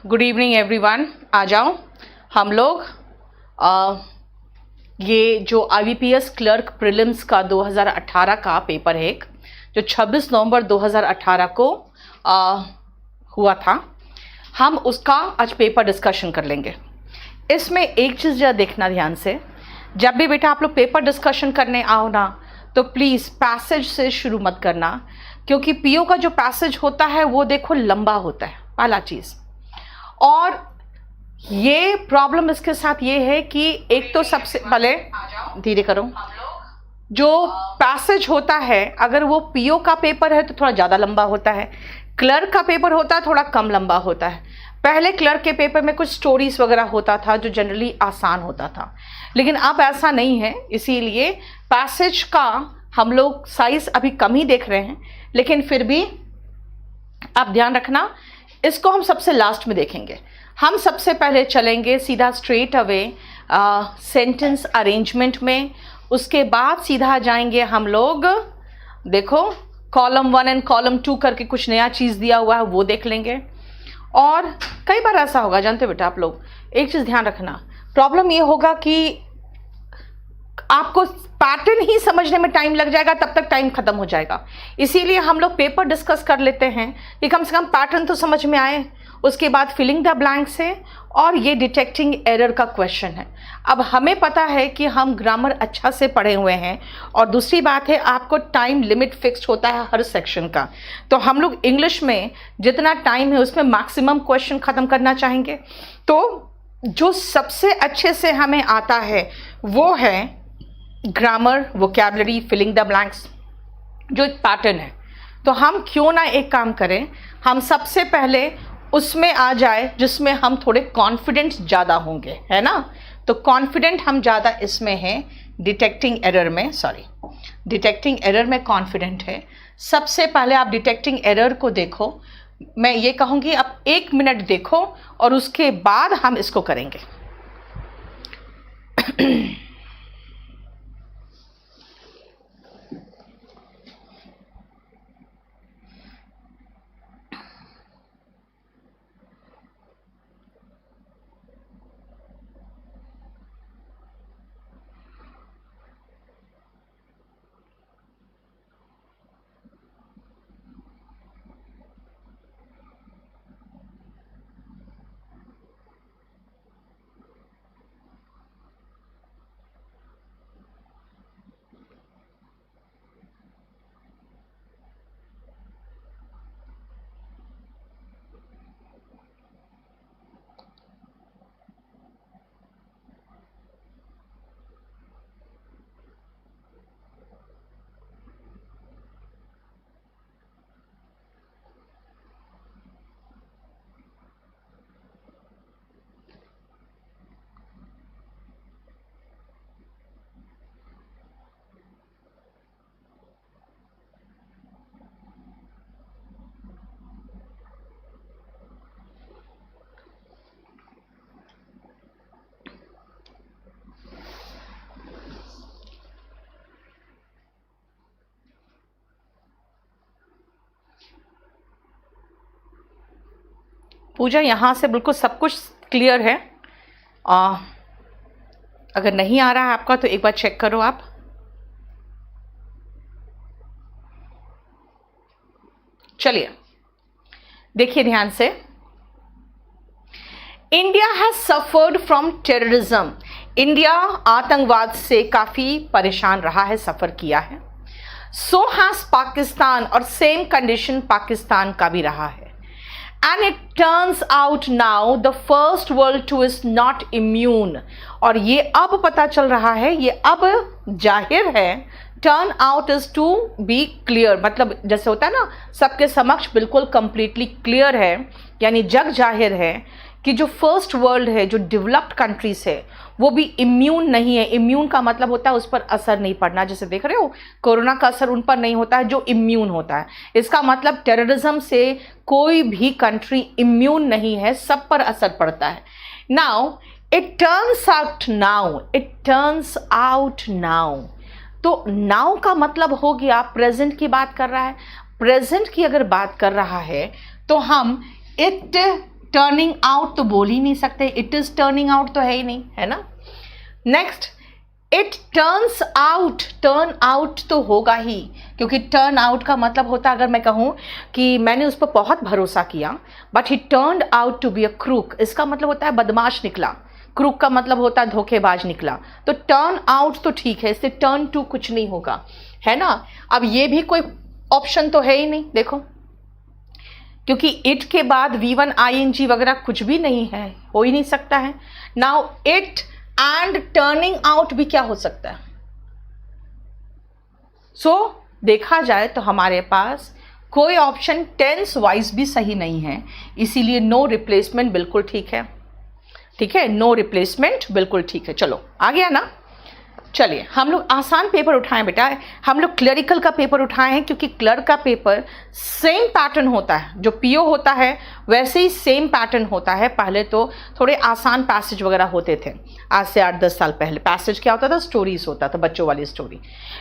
Good evening everyone. आ जाओ हम लोग ये जो IBPS क्लर्क प्रीलिम्स का 2018 का पेपर है जो 26 नवंबर 2018 को हुआ था, हम उसका आज पेपर डिस्कशन कर लेंगे। इसमें एक चीज़ जरा देखना ध्यान से, जब भी बेटा आप लोग पेपर डिस्कशन करने आओ ना तो प्लीज़ पैसेज से शुरू मत करना, क्योंकि पीओ का जो पैसेज होता है वो देखो लंबा होता है, पहला चीज़। और ये प्रॉब्लम इसके साथ ये है कि एक तो सबसे पहले धीरे करो, जो पैसेज होता है अगर वो पीओ का पेपर है तो थोड़ा ज़्यादा लंबा होता है, क्लर्क का पेपर होता है थोड़ा कम लंबा होता है। पहले क्लर्क के पेपर में कुछ स्टोरीज वगैरह होता था जो जनरली आसान होता था, लेकिन अब ऐसा नहीं है, इसीलिए पैसेज का हम लोग साइज अभी कम ही देख रहे हैं, लेकिन फिर भी आप ध्यान रखना इसको हम सबसे लास्ट में देखेंगे। हम सबसे पहले चलेंगे सीधा स्ट्रेट अवे सेंटेंस अरेंजमेंट में, उसके बाद सीधा जाएंगे हम लोग, देखो कॉलम 1 एंड कॉलम 2 करके कुछ नया चीज़ दिया हुआ है वो देख लेंगे। और कई बार ऐसा होगा, जानते बेटा आप लोग एक चीज़ ध्यान रखना, प्रॉब्लम ये होगा कि आपको पैटर्न ही समझने में टाइम लग जाएगा, तब तक टाइम खत्म हो जाएगा। इसीलिए हम लोग पेपर डिस्कस कर लेते हैं कि कम से कम पैटर्न तो समझ में आए, उसके बाद फिलिंग द ब्लैंक्स है और ये डिटेक्टिंग एरर का क्वेश्चन है। अब हमें पता है कि हम ग्रामर अच्छा से पढ़े हुए हैं, और दूसरी बात है आपको टाइम लिमिट फिक्स्ड होता है हर सेक्शन का, तो हम लोग इंग्लिश में जितना टाइम है उसमें मैक्सिमम क्वेश्चन ख़त्म करना चाहेंगे। तो जो सबसे अच्छे से हमें आता है वो है grammar, vocabulary, filling the blanks, जो एक पैटर्न है। तो हम क्यों ना एक काम करें, हम सबसे पहले उसमें आ जाए जिसमें हम थोड़े कॉन्फिडेंट ज़्यादा होंगे, है ना। तो कॉन्फिडेंट हम ज़्यादा इसमें हैं, डिटेक्टिंग एरर में, सॉरी डिटेक्टिंग एरर में कॉन्फिडेंट है। सबसे पहले आप डिटेक्टिंग एरर को देखो, मैं ये कहूँगी आप 1 मिनट देखो और उसके बाद हम इसको करेंगे। पूजा यहाँ से बिल्कुल सब कुछ क्लियर है। अगर नहीं आ रहा है आपका तो एक बार चेक करो आप। चलिए देखिए ध्यान से, India has suffered from terrorism, India आतंकवाद से काफ़ी परेशान रहा है, सफ़र किया है। सो हैज़ पाकिस्तान, और सेम कंडीशन पाकिस्तान का भी रहा है। And it turns out now the first world tour is not immune, और ये अब पता चल रहा है, ये अब जाहिर है, turn out is to be clear, मतलब जैसे होता है ना सबके समक्ष बिल्कुल completely clear है, यानी जग जाहिर है कि जो फर्स्ट वर्ल्ड है, जो डेवलप्ड कंट्रीज है, वो भी इम्यून नहीं है। इम्यून का मतलब होता है उस पर असर नहीं पड़ना, जैसे देख रहे हो कोरोना का असर उन पर नहीं होता है जो इम्यून होता है। इसका मतलब टेररिज्म से कोई भी कंट्री इम्यून नहीं है, सब पर असर पड़ता है। Now it turns out now, तो नाउ का मतलब हो गया प्रेजेंट की बात कर रहा है। प्रेजेंट की अगर बात कर रहा है तो हम इट टर्निंग आउट तो बोल ही नहीं सकते, इट इज टर्निंग आउट तो है ही नहीं, है ना। Next, it turns out, turn out तो होगा ही, क्योंकि टर्न आउट का मतलब होता है, अगर मैं कहूं कि मैंने उस पर बहुत भरोसा किया but he turned out to be a crook, इसका मतलब होता है बदमाश निकला। क्रूक का मतलब होता है धोखेबाज निकला। तो टर्न आउट तो ठीक है, इससे टर्न टू कुछ नहीं होगा, है ना। अब ये भी कोई ऑप्शन तो है ही नहीं, देखो, क्योंकि इट के बाद V1 ING वगैरह कुछ भी नहीं है, हो ही नहीं सकता है। Now it and turning out भी क्या हो सकता है। सो देखा जाए तो हमारे पास कोई ऑप्शन टेंस वाइज भी सही नहीं है, इसीलिए नो रिप्लेसमेंट बिल्कुल ठीक है। ठीक है, नो रिप्लेसमेंट बिल्कुल ठीक है। चलो आ गया ना। चलिए हम लोग आसान पेपर उठाएं बेटा, हम लोग क्लरिकल का पेपर उठाए हैं, क्योंकि क्लर्क का पेपर सेम पैटर्न होता है, जो पीओ होता है वैसे ही सेम पैटर्न होता है। पहले तो थोड़े आसान पैसेज वगैरह होते थे, आज से 8-10 साल पहले पैसेज क्या होता था, स्टोरीज होता था, बच्चों वाली स्टोरी,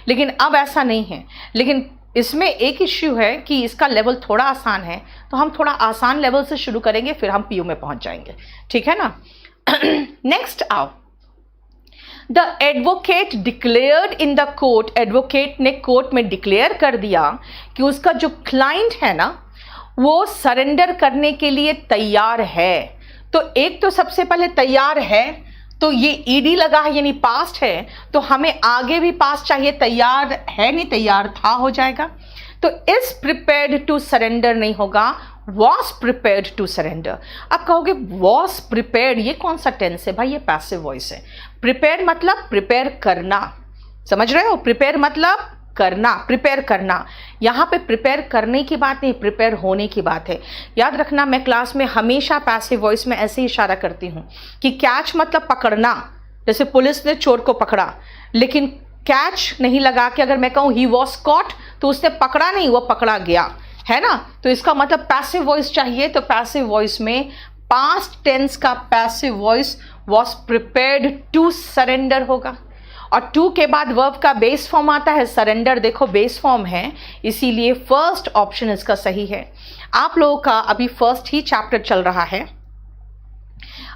लेकिन अब ऐसा नहीं है। लेकिन इसमें एक इश्यू है कि इसका लेवल थोड़ा आसान है, तो हम थोड़ा आसान लेवल से शुरू करेंगे, फिर हम पीओ में पहुंच जाएंगे, ठीक है ना। नेक्स्ट आओ, the advocate declared in the court, advocate ने कोर्ट में डिक्लेयर कर दिया कि उसका जो क्लाइंट है ना वो सरेंडर करने के लिए तैयार है। तो एक तो सबसे पहले तैयार है, तो ये ईडी लगा है यानी पास्ट है, तो हमें आगे भी पास्ट चाहिए, तैयार है नहीं तैयार था हो जाएगा। तो इज प्रिपेयर्ड टू सरेंडर नहीं होगा, वॉज प्रिपेयर्ड टू सरेंडर। अब कहोगे वॉज प्रिपेयर्ड, ये कौन सा टेंस है भाई, ये पैसिव वॉइस है। प्रिपेयर मतलब प्रिपेयर करना, समझ रहे हो, प्रिपेयर मतलब करना, प्रिपेयर करना। यहाँ पे प्रिपेयर करने की बात नहीं, प्रिपेयर होने की बात है। याद रखना, मैं क्लास में हमेशा पैसिव वॉइस में ऐसे ही इशारा करती हूँ कि कैच मतलब पकड़ना, जैसे पुलिस ने चोर को पकड़ा, लेकिन कैच नहीं लगा के अगर मैं कहूँ ही वॉज कॉट, तो उसने पकड़ा नहीं, वो पकड़ा गया, है ना। तो इसका मतलब पैसिव वॉइस चाहिए, तो पैसिव वॉइस में पास्ट टेंस का passive voice was prepared to surrender होगा। और टू के बाद वर्ब का बेस फॉर्म आता है, सरेंडर देखो बेस फॉर्म है, इसीलिए फर्स्ट ऑप्शन इसका सही है। आप लोगों का अभी फर्स्ट ही चैप्टर चल रहा है।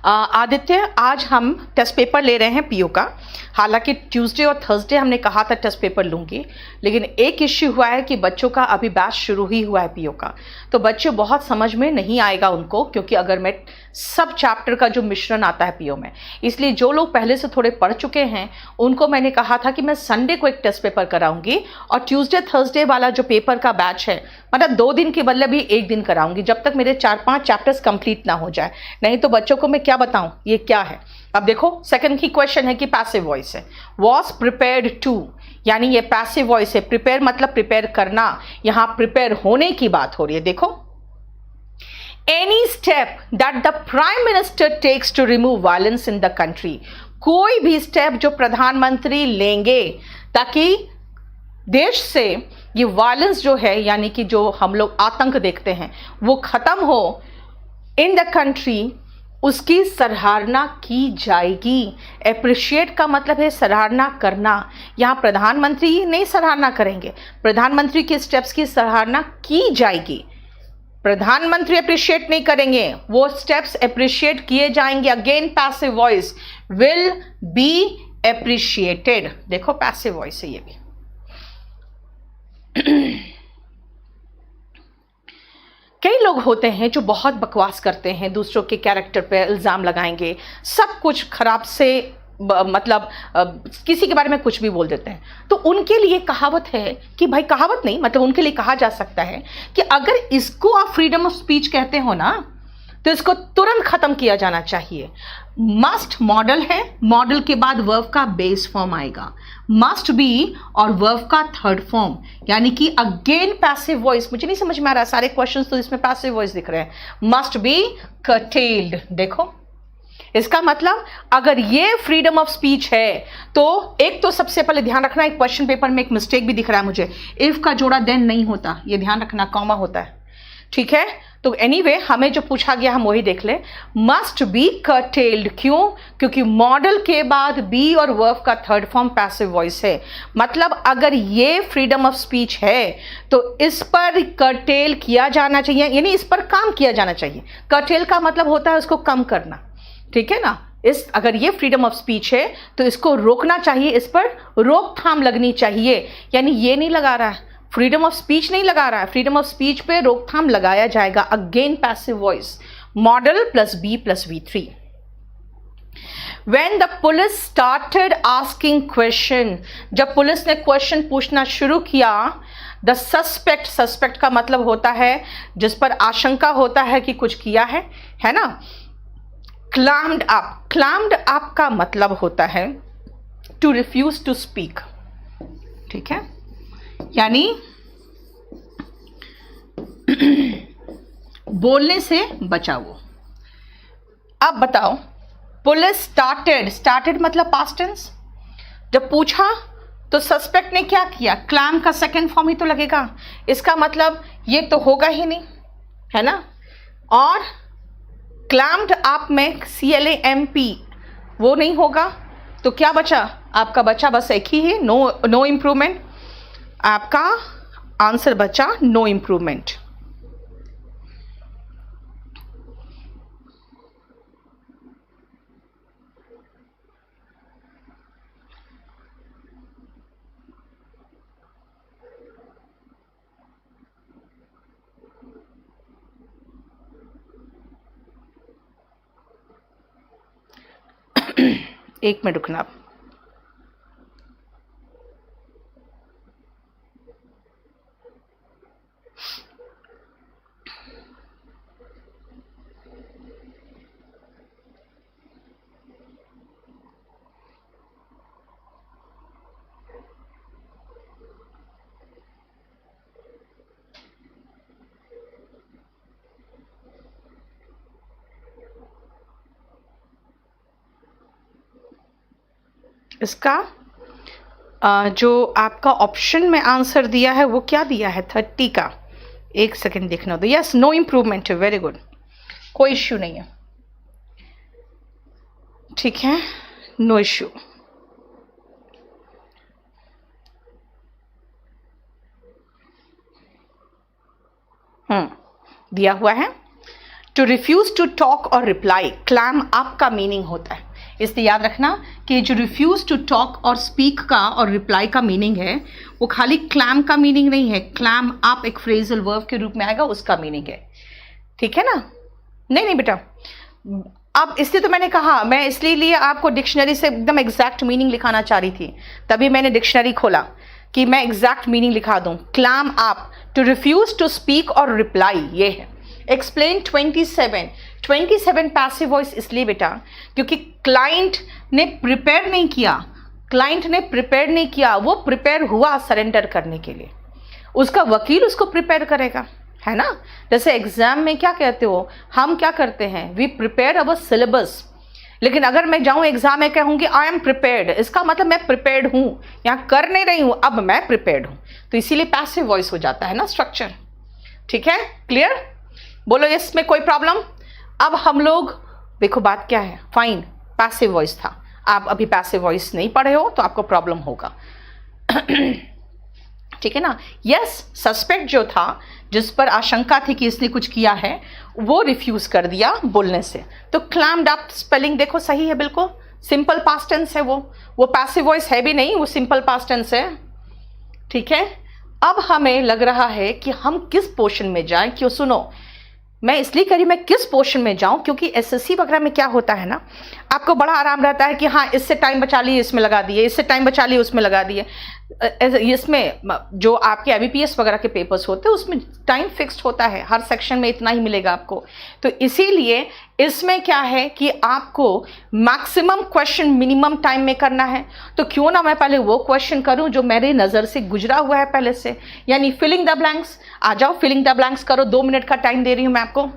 आदित्य, आज हम टेस्ट पेपर ले रहे हैं पीओ का। हालांकि ट्यूसडे और थर्सडे हमने कहा था टेस्ट पेपर लूंगी, लेकिन एक इश्यू हुआ है कि बच्चों का अभी बैच शुरू ही हुआ है पीओ का, तो बच्चे बहुत समझ में नहीं आएगा उनको, क्योंकि अगर मैं सब चैप्टर का जो मिश्रण आता है पीओ में, इसलिए जो लोग पहले से थोड़े पढ़ चुके हैं उनको मैंने कहा था कि मैं संडे को एक टेस्ट पेपर कराऊंगी, और ट्यूसडे थर्सडे वाला जो पेपर का बैच है, मतलब 2 दिन के बदले भी 1 दिन कराऊंगी, जब तक मेरे 4-5 चैप्टर्स कंप्लीट ना हो जाए। नहीं तो बच्चों को मैं क्या बताऊं ये क्या है। अब देखो सेकंड की क्वेश्चन है कि पैसिव वॉइस है, वॉज प्रिपेयर्ड टू, यानी ये पैसिव वॉइस है। प्रिपेयर मतलब प्रिपेयर करना, यहां प्रिपेयर होने की बात हो रही है। देखो, any step that the prime minister takes to remove violence in the country, कोई भी स्टेप जो प्रधानमंत्री लेंगे ताकि देश से ये वायलेंस जो है, यानी कि जो हम लोग आतंक देखते हैं, वो खत्म हो इन द कंट्री, उसकी सराहना की जाएगी। एप्रिशिएट का मतलब है सराहना करना, यहाँ प्रधानमंत्री नहीं सराहना करेंगे, प्रधानमंत्री के स्टेप्स की सराहना की जाएगी। प्रधानमंत्री अप्रिशिएट नहीं करेंगे, वो स्टेप्स अप्रिशिएट किए जाएंगे। Again passive voice, will be appreciated. देखो पैसिव वॉइस है ये भी। कई लोग होते हैं जो बहुत बकवास करते हैं, दूसरों के कैरेक्टर पे इल्ज़ाम लगाएंगे, सब कुछ खराब से मतलब किसी के बारे में कुछ भी बोल देते हैं। तो उनके लिए कहावत है कि भाई, कहावत नहीं मतलब उनके लिए कहा जा सकता है कि अगर इसको आप फ्रीडम ऑफ स्पीच कहते हो ना, तो इसको तुरंत खत्म किया जाना चाहिए। मस्ट मॉडल है, मॉडल के बाद वर्ब का बेस फॉर्म आएगा, मस्ट बी और वर्ब का थर्ड फॉर्म, यानी कि अगेन पैसिव वॉइस। मुझे नहीं समझ में आ रहा, सारे क्वेश्चंस तो इसमें पैसिव वॉइस दिख रहे हैं। मस्ट बी कर्टेल्ड, देखो इसका मतलब अगर ये फ्रीडम ऑफ स्पीच है तो एक तो सबसे पहले ध्यान रखना, एक क्वेश्चन पेपर में एक मिस्टेक भी दिख रहा है मुझे, इफ का जोड़ा देन नहीं होता, ये ध्यान रखना, कॉमा होता है, ठीक है। तो एनीवे हमें जो पूछा गया हम वही देख ले। मस्ट बी कर्टेल्ड, क्यों? क्योंकि मॉडल के बाद बी और वर्ब का थर्ड फॉर्म पैसिव वॉइस है। मतलब अगर ये फ्रीडम ऑफ स्पीच है तो इस पर कर्टेल किया जाना चाहिए, यानी इस पर काम किया जाना चाहिए। कर्टेल का मतलब होता है उसको कम करना, ठीक है ना। अगर ये फ्रीडम ऑफ स्पीच है तो इसको रोकना चाहिए, इस पर रोकथाम लगनी चाहिए। यानी ये नहीं लगा रहा है, फ्रीडम ऑफ स्पीच नहीं लगा रहा है, फ्रीडम ऑफ स्पीच पे रोकथाम लगाया जाएगा। Again passive voice, modal plus be plus V3। When the police started asking question, जब पुलिस ने क्वेश्चन पूछना शुरू किया, द सस्पेक्ट, सस्पेक्ट का मतलब होता है जिस पर आशंका होता है कि कुछ किया है ना। क्लैम्ड अप, क्लैम्ड अप का मतलब होता है टू रिफ्यूज टू स्पीक, ठीक है, यानी बोलने से बचाओ। अब बताओ, पुलिस स्टार्टेड, स्टार्टेड मतलब पास्ट टेंस। जब पूछा तो सस्पेक्ट ने क्या किया, क्लैम का सेकंड फॉर्म ही तो लगेगा, इसका मतलब ये तो होगा ही नहीं, है ना। और क्लैम्ड अप में CLAMP वो नहीं होगा, तो क्या बचा आपका? बचा बस एक ही है, नो इम्प्रूवमेंट। आपका आंसर बचा नो इम्प्रूवमेंट। एक मिनट रुकना आप। इसका जो आपका ऑप्शन में आंसर दिया है वो क्या दिया है? 30 का। एक सेकेंड देखना दो। यस, नो इम्प्रूवमेंट है, वेरी गुड, कोई इश्यू नहीं है, ठीक है, नो इश्यू। दिया हुआ है टू रिफ्यूज टू टॉक और रिप्लाई, क्लैम अप का मीनिंग होता है। इसलिए याद रखना कि जो रिफ्यूज टू टॉक और स्पीक का और रिप्लाई का मीनिंग है वो खाली क्लैम का मीनिंग नहीं है, क्लैम अप एक फ्रेजल वर्ब के रूप में आएगा, उसका मीनिंग है, ठीक है ना। नहीं बेटा, अब इसलिए तो मैंने कहा, मैं इसलिए आपको डिक्शनरी से एकदम एग्जैक्ट मीनिंग लिखाना चाह रही थी, तभी मैंने डिक्शनरी खोला कि मैं एग्जैक्ट मीनिंग लिखा दूं। Clam up, to refuse to speak और रिप्लाई, ये है। एक्सप्लेन 27 पैसिव वॉइस इसलिए बेटा क्योंकि क्लाइंट ने प्रिपेयर नहीं किया, क्लाइंट ने प्रिपेयर नहीं किया, वो प्रिपेयर हुआ सरेंडर करने के लिए, उसका वकील उसको प्रिपेयर करेगा, है ना। जैसे एग्जाम में क्या कहते हो, हम क्या करते हैं, वी प्रिपेयर अवर सिलेबस। लेकिन अगर मैं जाऊं एग्जाम में कहूंगी आई एम प्रिपेयर्ड, इसका मतलब मैं प्रिपेयर्ड हूं, यहां कर नहीं रही हूं, अब मैं प्रिपेयर्ड हूं, तो इसीलिए पैसिव वॉइस हो जाता है ना स्ट्रक्चर, ठीक है, क्लियर। बोलो इसमें कोई प्रॉब्लम। अब हम लोग देखो बात क्या है, फाइन, पैसिव वॉइस था, आप अभी पैसिव वॉइस नहीं पढ़े हो तो आपको प्रॉब्लम होगा ठीक है ना। यस, सस्पेक्ट जो था जिस पर आशंका थी कि इसने कुछ किया है वो रिफ्यूज कर दिया बोलने से, तो क्लैम्ड अप स्पेलिंग देखो सही है, बिल्कुल सिंपल पास्ट टेंस है, वो पैसिव वॉइस है भी नहीं, वो सिंपल पास्ट टेंस है, ठीक है। अब हमें लग रहा है कि हम किस पोर्शन में जाएं, क्यों सुनो, मैं इसलिए करी मैं किस पोर्शन में जाऊं क्योंकि एसएससी वगैरह में क्या होता है ना, आपको बड़ा आराम रहता है कि हाँ इससे टाइम बचा लिए इसमें लगा दिए, इससे टाइम बचा लिए उसमें लगा दिए। इसमें जो आपके IBPS वगैरह के पेपर्स होते हैं उसमें टाइम फिक्स्ड होता है, हर सेक्शन में इतना ही मिलेगा आपको, तो इसीलिए इसमें क्या है कि आपको मैक्सिमम क्वेश्चन मिनिमम टाइम में करना है। तो क्यों ना मैं पहले वो क्वेश्चन करूं जो मेरे नज़र से गुजरा हुआ है पहले से, यानी फिलिंग द ब्लैंक्स। आ जाओ फिलिंग द ब्लैंक्स करो, 2 मिनट का टाइम दे रही हूं मैं आपको।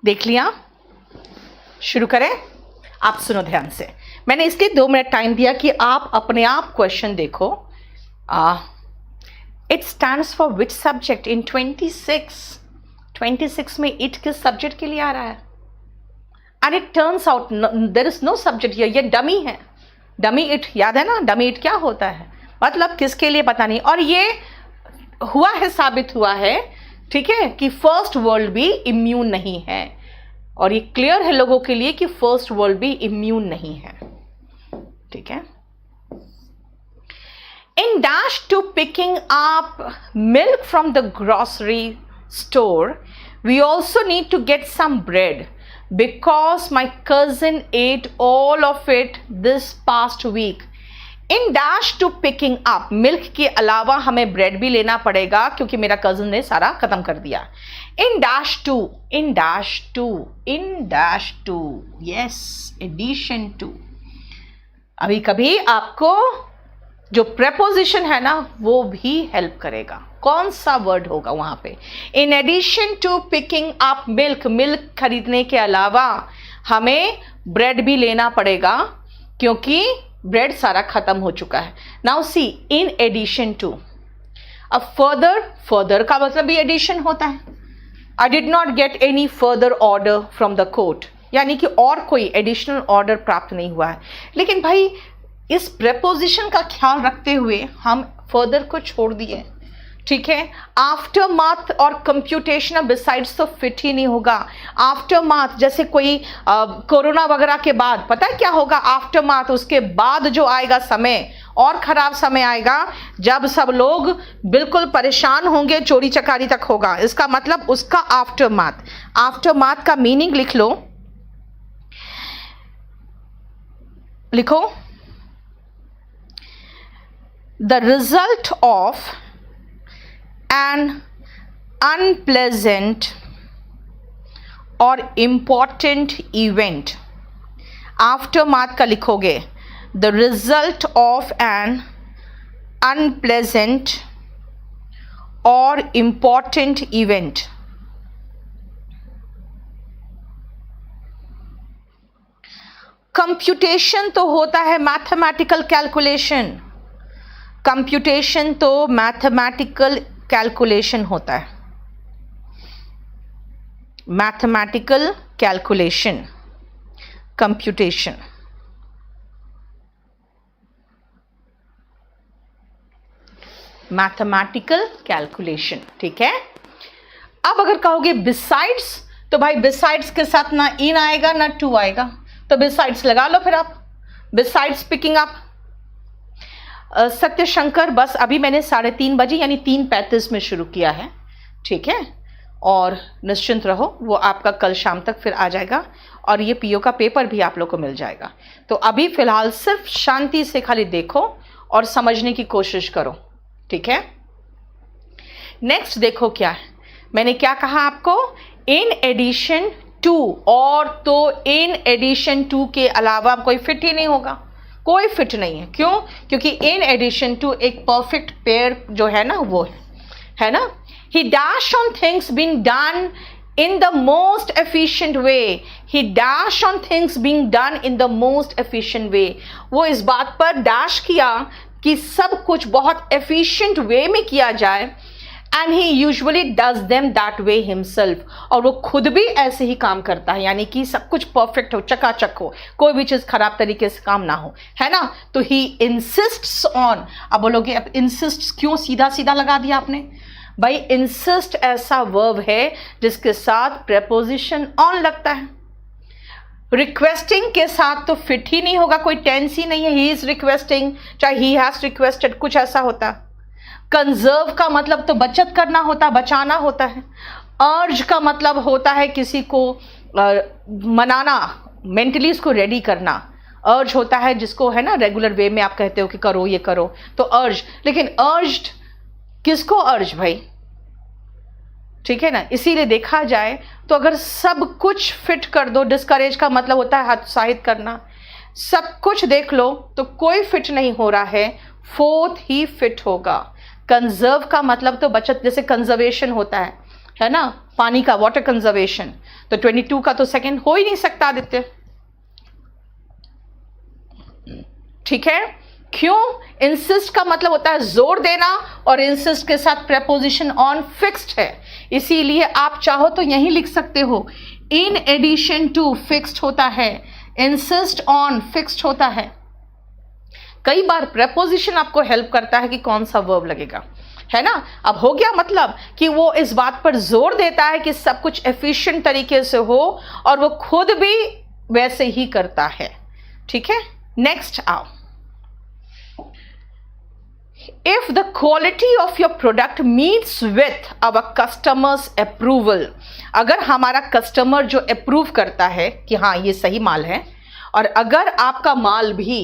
देख लिया? शुरू करें? आप सुनो ध्यान से। मैंने इसलिए 2 मिनट टाइम दिया कि आप अपने आप क्वेश्चन देखो। It stands for which subject in 26 में इट किस सब्जेक्ट के लिए आ रहा है? And it turns out there is no subject here, ये डमी है। डमी इट याद है ना? डमी इट क्या होता है? मतलब किसके लिए पता नहीं। और ये हुआ है, साबित हुआ है, ठीक है, कि फर्स्ट वर्ल्ड भी इम्यून नहीं है। और ये क्लियर है लोगों के लिए कि फर्स्ट वर्ल्ड भी इम्यून नहीं है, ठीक है। In dash to picking up milk from the grocery store, we also need to get some bread because my cousin ate all of it this past week. In dash to picking up, milk के अलावा हमें bread भी लेना पड़ेगा क्योंकि मेरा cousin ने सारा खत्म कर दिया। In dash to, yes, addition to। अभी कभी आपको जो preposition है ना वो भी हेल्प करेगा। कौन सा वर्ड होगा वहां पे? In addition to picking up milk, milk खरीदने के अलावा हमें ब्रेड भी लेना पड़ेगा क्योंकि ब्रेड सारा खत्म हो चुका है। Now see, in addition to. अब फर्दर का मतलब भी एडिशन होता है। I did not get any further order from the court, यानी कि और कोई एडिशनल ऑर्डर प्राप्त नहीं हुआ है। लेकिन भाई इस प्रेपोजिशन का ख्याल रखते हुए हम फर्दर को छोड़ दिए, ठीक है। आफ्टर माथ और कंप्यूटेशन बिसाइड्स तो फिट ही नहीं होगा। आफ्टर माथ जैसे कोई कोरोना वगैरह के बाद पता है क्या होगा? आफ्टर माथ, उसके बाद जो आएगा समय और खराब समय आएगा जब सब लोग बिल्कुल परेशान होंगे, चोरी चकारी तक होगा। इसका मतलब उसका आफ्टर माथ। आफ्टर माथ का मीनिंग लिख लो, लिखो, the result of an unpleasant or important event। aftermath का लिखोगे the result of an unpleasant or important event। Computation तो होता है मैथमेटिकल कैलकुलेशन, कंप्यूटेशन तो मैथमेटिकल कैलकुलेशन होता है, mathematical calculation, computation. Mathematical calculation, ठीक है। अब अगर कहोगे बिसाइड्स, तो भाई बिसाइड्स के साथ ना इन आएगा ना टू आएगा, तो बिसाइड्स लगा लो फिर आप, बिसाइड्स पिकिंग अप। सत्य शंकर, बस अभी मैंने 3:30 बजे यानी 3:35 में शुरू किया है, ठीक है। और निश्चिंत रहो, वो आपका कल शाम तक फिर आ जाएगा और ये पीओ का पेपर भी आप लोग को मिल जाएगा। तो अभी फिलहाल सिर्फ शांति से खाली देखो और समझने की कोशिश करो, ठीक है। नेक्स्ट देखो क्या है, मैंने क्या कहा आपको? इन एडिशन टू, और तो इन एडिशन टू के अलावा कोई फिट ही नहीं होगा, कोई फिट नहीं है। क्यों? क्योंकि इन एडिशन टू एक परफेक्ट पेयर जो है ना वो है ना। ही dash on things being done in the most efficient way, he dash on things being done in the most efficient way. वो इस बात पर डैश किया कि सब कुछ बहुत एफिशिएंट वे में किया जाए, and he usually does them that way himself, और वो खुद भी ऐसे ही काम करता है, यानी कि सब कुछ परफेक्ट हो, चकाचक हो, कोई भी चीज खराब तरीके से काम ना हो, है ना। तो ही इंसिस्ट्स ऑन। अब बोलोगे अब इंसिस्ट क्यों सीधा सीधा लगा दिया आपने? भाई इंसिस्ट ऐसा वर्ब है जिसके साथ प्रेपोजिशन ऑन लगता है। रिक्वेस्टिंग के साथ तो फिट ही नहीं होगा, कोई टेंस ही नहीं है। ही इज रिक्वेस्टिंग, चाहे ही हैज रिक्वेस्टेड, कुछ ऐसा होता। कंजर्व का मतलब तो बचत करना होता, बचाना होता है। अर्ज का मतलब होता है किसी को मनाना, मेंटली इसको रेडी करना। अर्ज होता है जिसको है ना रेगुलर वे में आप कहते हो कि करो ये करो, तो अर्ज। लेकिन अर्ज्ड किसको अर्ज भाई, ठीक है ना। इसीलिए देखा जाए तो अगर सब कुछ फिट कर दो, डिस्करेज का मतलब होता है हतोत्साहित करना, सब कुछ देख लो तो कोई फिट नहीं हो रहा है, फोर्थ ही फिट होगा। कंजर्व का मतलब तो बचत, जैसे कंजर्वेशन होता है ना, पानी का, वाटर कंजर्वेशन, तो 22 का तो सेकंड हो ही नहीं सकता आदित्य। ठीक है, क्यों? इंसिस्ट का मतलब होता है जोर देना, और इंसिस्ट के साथ प्रेपोजिशन ऑन फिक्स्ड है, इसीलिए आप चाहो तो यहीं लिख सकते हो इन एडिशन टू फिक्स्ड होता है, इंसिस्ट ऑन फिक्स्ड होता है। कई बार प्रेपोजिशन आपको हेल्प करता है कि कौन सा वर्ब लगेगा, है ना। अब हो गया मतलब कि वो इस बात पर जोर देता है कि सब कुछ एफिशिएंट तरीके से हो, और वो खुद भी वैसे ही करता है। ठीक है, नेक्स्ट आओ। If the quality of your product meets with our customers approval, अगर हमारा कस्टमर जो अप्रूव करता है कि हाँ ये सही माल है, और अगर आपका माल भी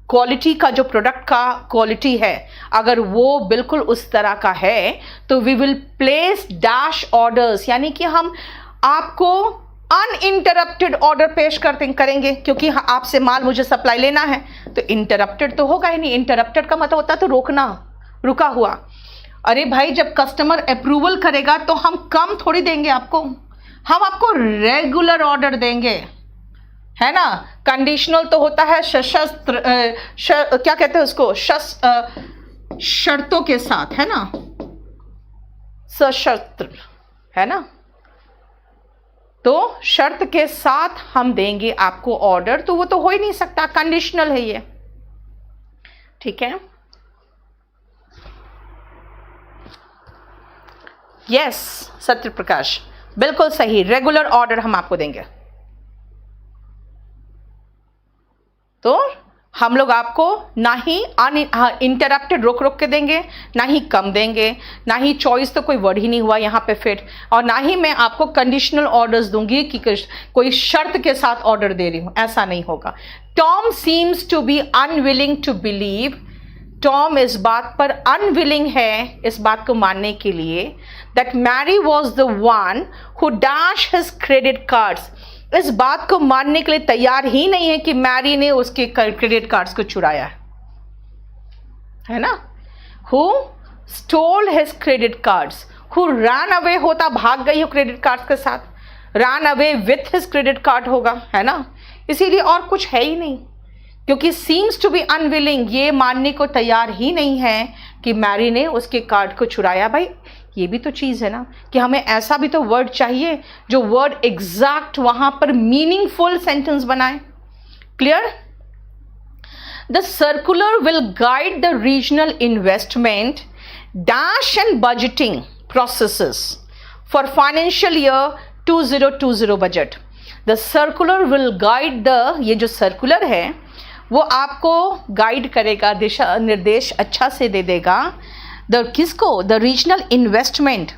क्वालिटी का जो प्रोडक्ट का क्वालिटी है अगर वो बिल्कुल उस तरह का है, तो we will place dash orders, यानी कि हम आपको अनइंटरप्टेड ऑर्डर पेश करेंगे, क्योंकि आपसे माल मुझे सप्लाई लेना है, तो इंटरप्टेड तो होगा ही नहीं। इंटरप्टेड का मतलब होता है तो रोकना, रुका हुआ। अरे भाई, जब कस्टमर अप्रूवल करेगा तो हम कम थोड़ी देंगे आपको, हम आपको रेगुलर ऑर्डर देंगे, है ना। कंडीशनल तो होता है सशस्त्र क्या कहते हैं उसको, शर्तों के साथ, है ना, सशस्त्र, है ना। तो शर्त के साथ हम देंगे आपको ऑर्डर, तो वो तो हो ही नहीं सकता, कंडीशनल है ये। ठीक है, यस सत्य प्रकाश, बिल्कुल सही, रेगुलर ऑर्डर हम आपको देंगे। तो हम लोग आपको ना ही इंटरप्टेड रोक रोक के देंगे, ना ही कम देंगे, ना ही चॉइस तो कोई वर्ड ही नहीं हुआ यहाँ पे फिट, और ना ही मैं आपको कंडीशनल ऑर्डर्स दूंगी कि कोई शर्त के साथ ऑर्डर दे रही हूँ, ऐसा नहीं होगा। Tom seems to be unwilling to believe, Tom इस बात पर अनविलिंग है, इस बात को मानने के लिए, that Mary was the one who dash his credit cards, इस बात को मानने के लिए तैयार ही नहीं है कि मैरी ने उसके क्रेडिट कार्ड्स को चुराया है ना। Who stole his credit cards, who run away होता भाग गई हो क्रेडिट कार्ड्स के साथ, run away with his credit card होगा, है ना। इसीलिए और कुछ है ही नहीं, क्योंकि सीम्स टू बी अनविलिंग, ये मानने को तैयार ही नहीं है कि मैरी ने उसके कार्ड को चुराया। भाई ये भी तो चीज़ है ना कि हमें ऐसा भी तो वर्ड चाहिए जो वर्ड एग्जैक्ट वहां पर मीनिंगफुल सेंटेंस बनाए। Clear? The circular will guide the regional investment dash and budgeting processes for financial year 2020 budget. The circular will guide the, ये जो सर्कुलर है वो आपको गाइड करेगा, दिशा निर्देश अच्छा से दे देगा। द किसको? The regional investment.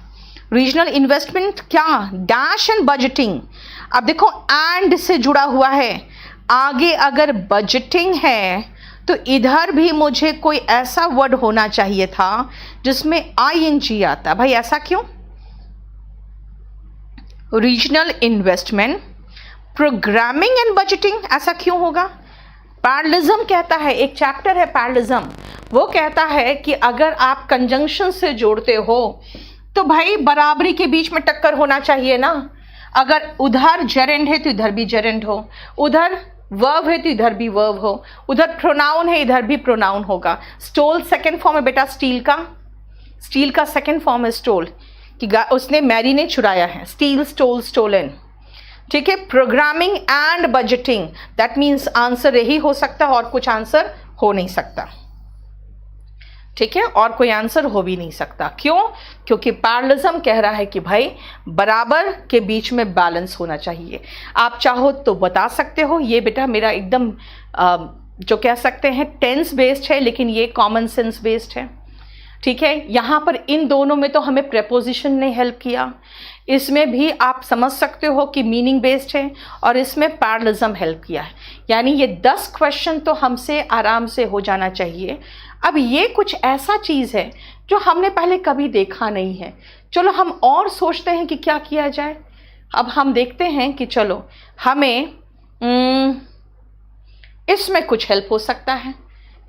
Regional investment क्या? Dash and budgeting. अब देखो एंड से जुड़ा हुआ है, आगे अगर बजटिंग है तो इधर भी मुझे कोई ऐसा वर्ड होना चाहिए था जिसमें ING आता। भाई ऐसा क्यों? Regional investment, programming and budgeting, ऐसा क्यों होगा? पैरलिज्म कहता है, एक चैप्टर है पैरलिज्म, वो कहता है कि अगर आप कंजंक्शन से जोड़ते हो तो भाई बराबरी के बीच में टक्कर होना चाहिए ना। अगर उधर जेरेंड है तो इधर भी जेरेंड हो, उधर वर्ब है तो इधर भी वर्ब हो, उधर प्रोनाउन है इधर भी प्रोनाउन होगा। स्टोल सेकंड फॉर्म है बेटा स्टील का, स्टील का सेकंड फॉर्म है स्टोल, कि उसने मैरी ने चुराया है, स्टील स्टोल स्टोलन। ठीक है, programming and budgeting, that means answer यही हो सकता है और कुछ आंसर हो नहीं सकता। ठीक है, और कोई आंसर हो भी नहीं सकता। क्यों? क्योंकि पैरलिज्म कह रहा है कि भाई बराबर के बीच में बैलेंस होना चाहिए। आप चाहो तो बता सकते हो ये बेटा मेरा एकदम जो कह सकते हैं टेंस बेस्ड है, लेकिन ये कॉमन सेंस बेस्ड है। ठीक है, यहाँ पर इन दोनों में तो हमें प्रेपोजिशन ने हेल्प किया, इसमें भी आप समझ सकते हो कि मीनिंग बेस्ड है, और इसमें पैरलिज्म हेल्प किया है। यानी ये 10 क्वेश्चन तो हमसे आराम से हो जाना चाहिए। अब ये कुछ ऐसा चीज़ है जो हमने पहले कभी देखा नहीं है। चलो हम और सोचते हैं कि क्या किया जाए। अब हम देखते हैं कि चलो हमें इसमें कुछ हेल्प हो सकता है।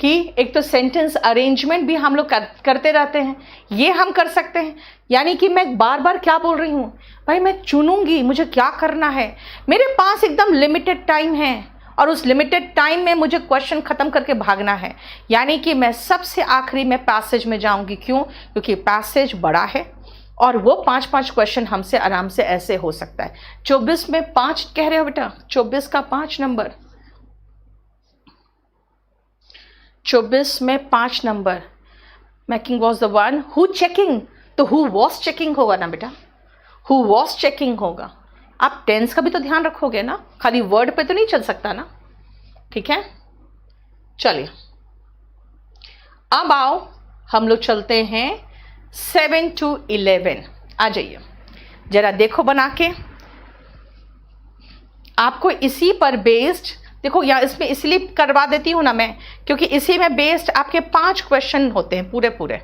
कि एक तो सेंटेंस अरेंजमेंट भी हम लोग करते रहते हैं, ये हम कर सकते हैं। यानी कि मैं बार बार क्या बोल रही हूँ, भाई मैं चुनूंगी मुझे क्या करना है, मेरे पास एकदम लिमिटेड टाइम है और उस लिमिटेड टाइम में मुझे क्वेश्चन खत्म करके भागना है। यानी कि मैं सबसे आखिरी में पैसेज में जाऊंगी। क्यों? क्योंकि पैसेज बड़ा है और वो 5-5 क्वेश्चन हमसे आराम से ऐसे हो सकता है। 24 में 5 कह रहे हो बेटा, 24 का 5 नंबर, 24 में 5 number. Making was the one who checking, तो हु वॉज चेकिंग होगा ना बेटा, हु वॉज चेकिंग होगा। आप टेंस का भी तो ध्यान रखोगे ना, खाली वर्ड पे तो नहीं चल सकता ना। ठीक है, चलिए अब आओ हम लोग चलते हैं 7 to 11। आ जाइए जरा देखो बना के, आपको इसी पर बेस्ड देखो, या इसमें इसलिए करवा देती हूं ना मैं क्योंकि इसी में बेस्ड आपके 5 क्वेश्चन होते हैं पूरे पूरे,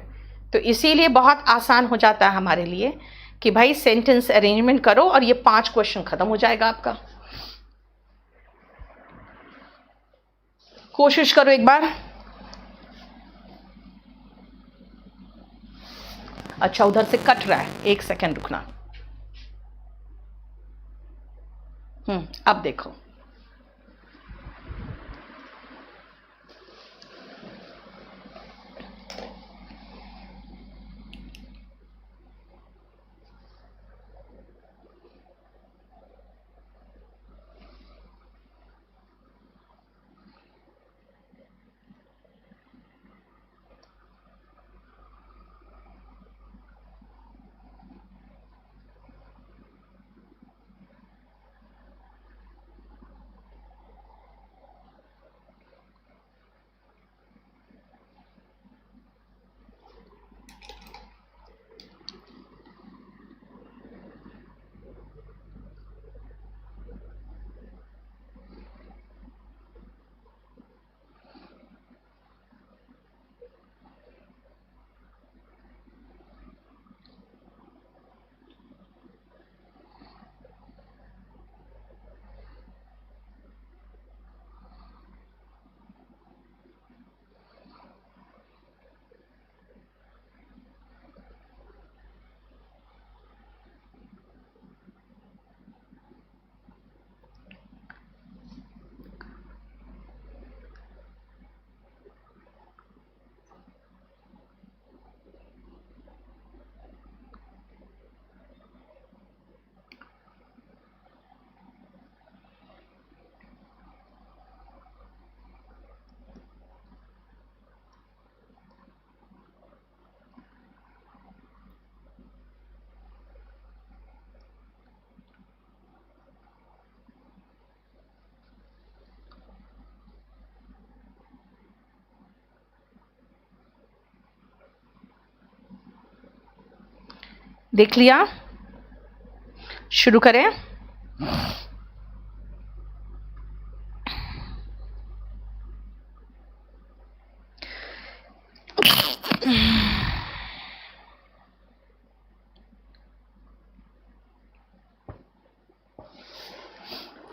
तो इसीलिए बहुत आसान हो जाता है हमारे लिए कि भाई सेंटेंस अरेंजमेंट करो और ये 5 क्वेश्चन खत्म हो जाएगा आपका। कोशिश करो एक बार। अच्छा उधर से कट रहा है, 1 सेकेंड रुकना। अब देखो देख लिया, शुरू करें।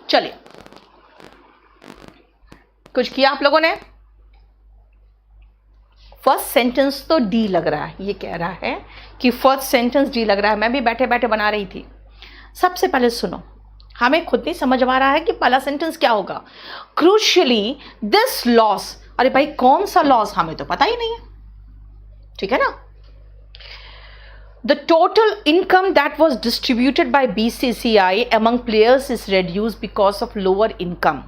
चलिए कुछ किया आप लोगों ने। फर्स्ट सेंटेंस तो डी लग रहा है, ये कह रहा है कि फर्स्ट सेंटेंस डी लग रहा है। मैं भी बैठे बैठे बना रही थी। सबसे पहले सुनो, हमें खुद नहीं समझ आ रहा है कि पहला सेंटेंस क्या होगा। क्रूशियली दिस लॉस, अरे भाई कौन सा लॉस, हमें तो पता ही नहीं है। ठीक है ना। The total income that was distributed by BCCI among players is reduced because of lower income.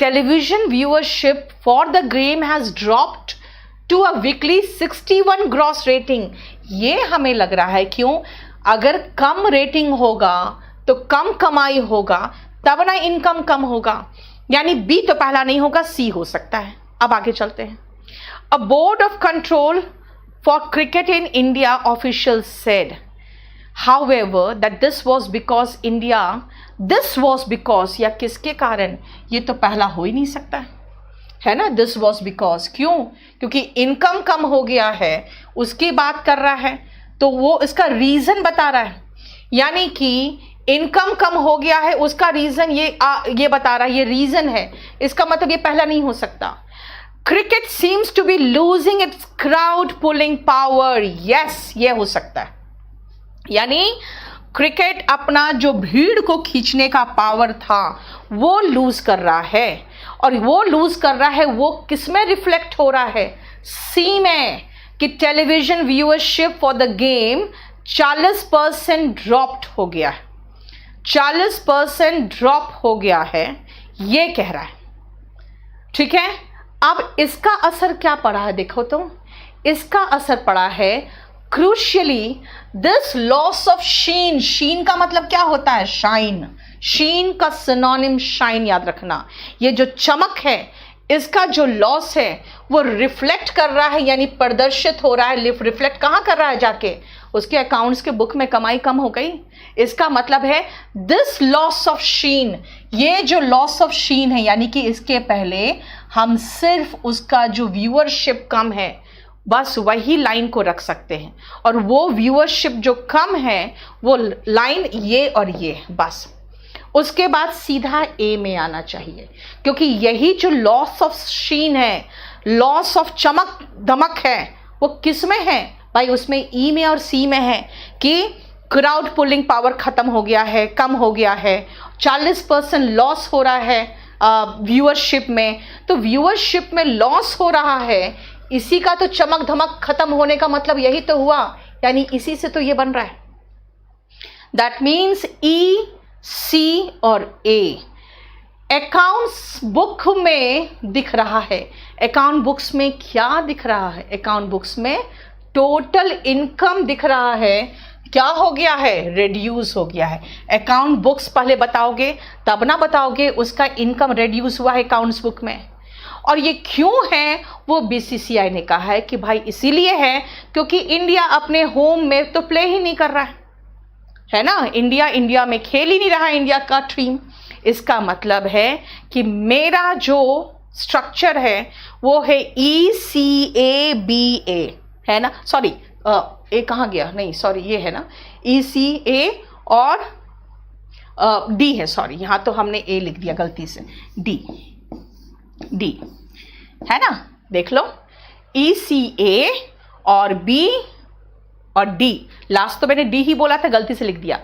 Television viewership for the game has dropped to a weekly 61 gross rating. ये हमें लग रहा है क्यों, अगर कम रेटिंग होगा तो कम कमाई होगा, तब ना इनकम कम होगा। यानी बी तो पहला नहीं होगा, सी हो सकता है। अब आगे चलते हैं। A board of control for cricket in India officials said, however, that this was because India, this was because, या किसके कारण, ये तो पहला हो ही नहीं सकता है ना। this was because, क्यों? क्योंकि इनकम कम हो गया है, उसकी बात कर रहा है, तो वो इसका रीजन बता रहा है। यानी कि इनकम कम हो गया है, उसका रीजन ये बता रहा है, ये रीजन है। इसका मतलब ये पहला नहीं हो सकता। Cricket seems to be losing its crowd pulling power. Yes, ये हो सकता है, यानी क्रिकेट अपना जो भीड़ को खींचने का पावर था वो लूज कर रहा है। और वो लूज कर रहा है, वो किस में रिफ्लेक्ट हो रहा है? सी में, कि television viewership for the game 40% dropped हो गया है, 40% ड्रॉप हो गया है, ये कह रहा है। ठीक है, अब इसका असर क्या पड़ा है देखो तो, इसका असर पड़ा है क्रूशियली दिस लॉस ऑफ शीन। शीन का मतलब क्या होता है? शाइन। शीन का सिनोनिम शाइन, याद रखना। ये जो चमक है, इसका जो लॉस है वो रिफ्लेक्ट कर रहा है, यानी प्रदर्शित हो रहा है। रिफ्लेक्ट कहाँ कर रहा है? जाके उसके अकाउंट्स के बुक में कमाई कम हो गई। इसका मतलब है दिस लॉस ऑफ शीन, ये जो लॉस ऑफ शीन है, यानी कि इसके पहले हम सिर्फ उसका जो व्यूअरशिप कम है बस वही लाइन को रख सकते हैं, और वो व्यूअरशिप जो कम है वो लाइन ये और ये, बस उसके बाद सीधा ए में आना चाहिए, क्योंकि यही जो लॉस ऑफ शीन है, लॉस ऑफ चमक धमक है, वो किस में है भाई? उसमें ई में और सी में है कि क्राउड पुलिंग पावर खत्म हो गया है, कम हो गया है, 40% लॉस हो रहा है व्यूअरशिप में। तो व्यूअरशिप में लॉस हो रहा है, इसी का तो चमक धमक खत्म होने का मतलब यही तो हुआ, यानी इसी से तो ये बन रहा है। दैट मीन्स ई, सी और ए अकाउंट्स बुक में दिख रहा है। अकाउंट बुक्स में क्या दिख रहा है? अकाउंट बुक्स में टोटल इनकम दिख रहा है। क्या हो गया है? रिड्यूस हो गया है। अकाउंट बुक्स पहले बताओगे तब ना बताओगे उसका इनकम रिड्यूस हुआ है अकाउंट्स बुक में। और ये क्यों है? वो बीसीसीआई ने कहा है कि भाई इसीलिए है क्योंकि इंडिया अपने होम में तो प्ले ही नहीं कर रहा है ना, इंडिया में खेल ही नहीं रहा इंडिया का टीम। इसका मतलब है कि मेरा जो स्ट्रक्चर है वो है ECABA, है ना, सॉरी ए कहाँ गया, नहीं सॉरी ये है ना ECA और D है, सॉरी यहाँ तो हमने ए लिख दिया गलती से, डी है ना, देख लो ECA और B और D, लास्ट तो मैंने D ही बोला था, गलती से लिख दिया।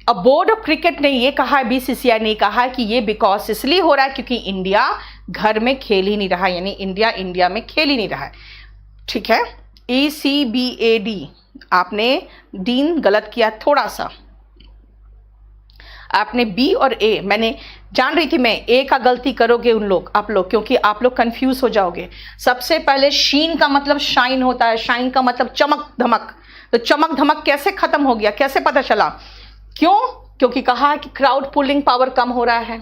अब बोर्ड ऑफ क्रिकेट ने ये कहा है, बीसीसीआई ने कहा है कि ये बिकॉज इसलिए हो रहा है क्योंकि इंडिया घर में खेल ही नहीं रहा, यानी इंडिया में खेल ही नहीं रहा है। ठीक है, ECBAD आपने डीन गलत किया थोड़ा सा, आपने बी और ए, मैंने जान रही थी मैं ए का गलती करोगे आप लोग क्योंकि आप लोग कंफ्यूज हो जाओगे। सबसे पहले शीन का मतलब शाइन होता है, शाइन का मतलब चमक धमक। तो चमक धमक कैसे खत्म हो गया, कैसे पता चला? क्यों? क्योंकि कहा है कि क्राउड पुलिंग पावर कम हो रहा है,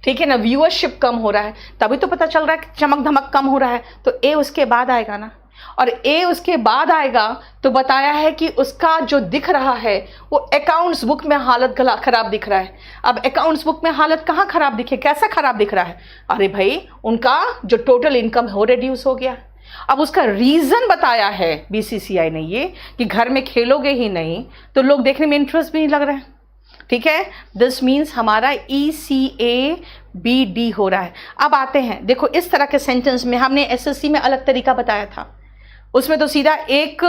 ठीक है ना, व्यूअरशिप कम हो रहा है, तभी तो पता चल रहा है कि चमक धमक कम हो रहा है। तो ए उसके बाद आएगा ना, और ए उसके बाद आएगा तो बताया है कि उसका जो दिख रहा है वो अकाउंट्स बुक में हालत खराब दिख रहा है। अब अकाउंट्स बुक में हालत कहाँ खराब दिखे, कैसा खराब दिख रहा है? अरे भाई उनका जो टोटल इनकम हो रिड्यूस हो गया। अब उसका रीजन बताया है बीसीसीआई ने ये कि घर में खेलोगे ही नहीं तो लोग देखने में इंटरेस्ट भी नहीं लग रहा है। ठीक है, दिस मीन्स हमारा ECABD हो रहा है। अब आते हैं, देखो इस तरह के सेंटेंस में हमने एसएससी में अलग तरीका बताया था, उसमें तो सीधा एक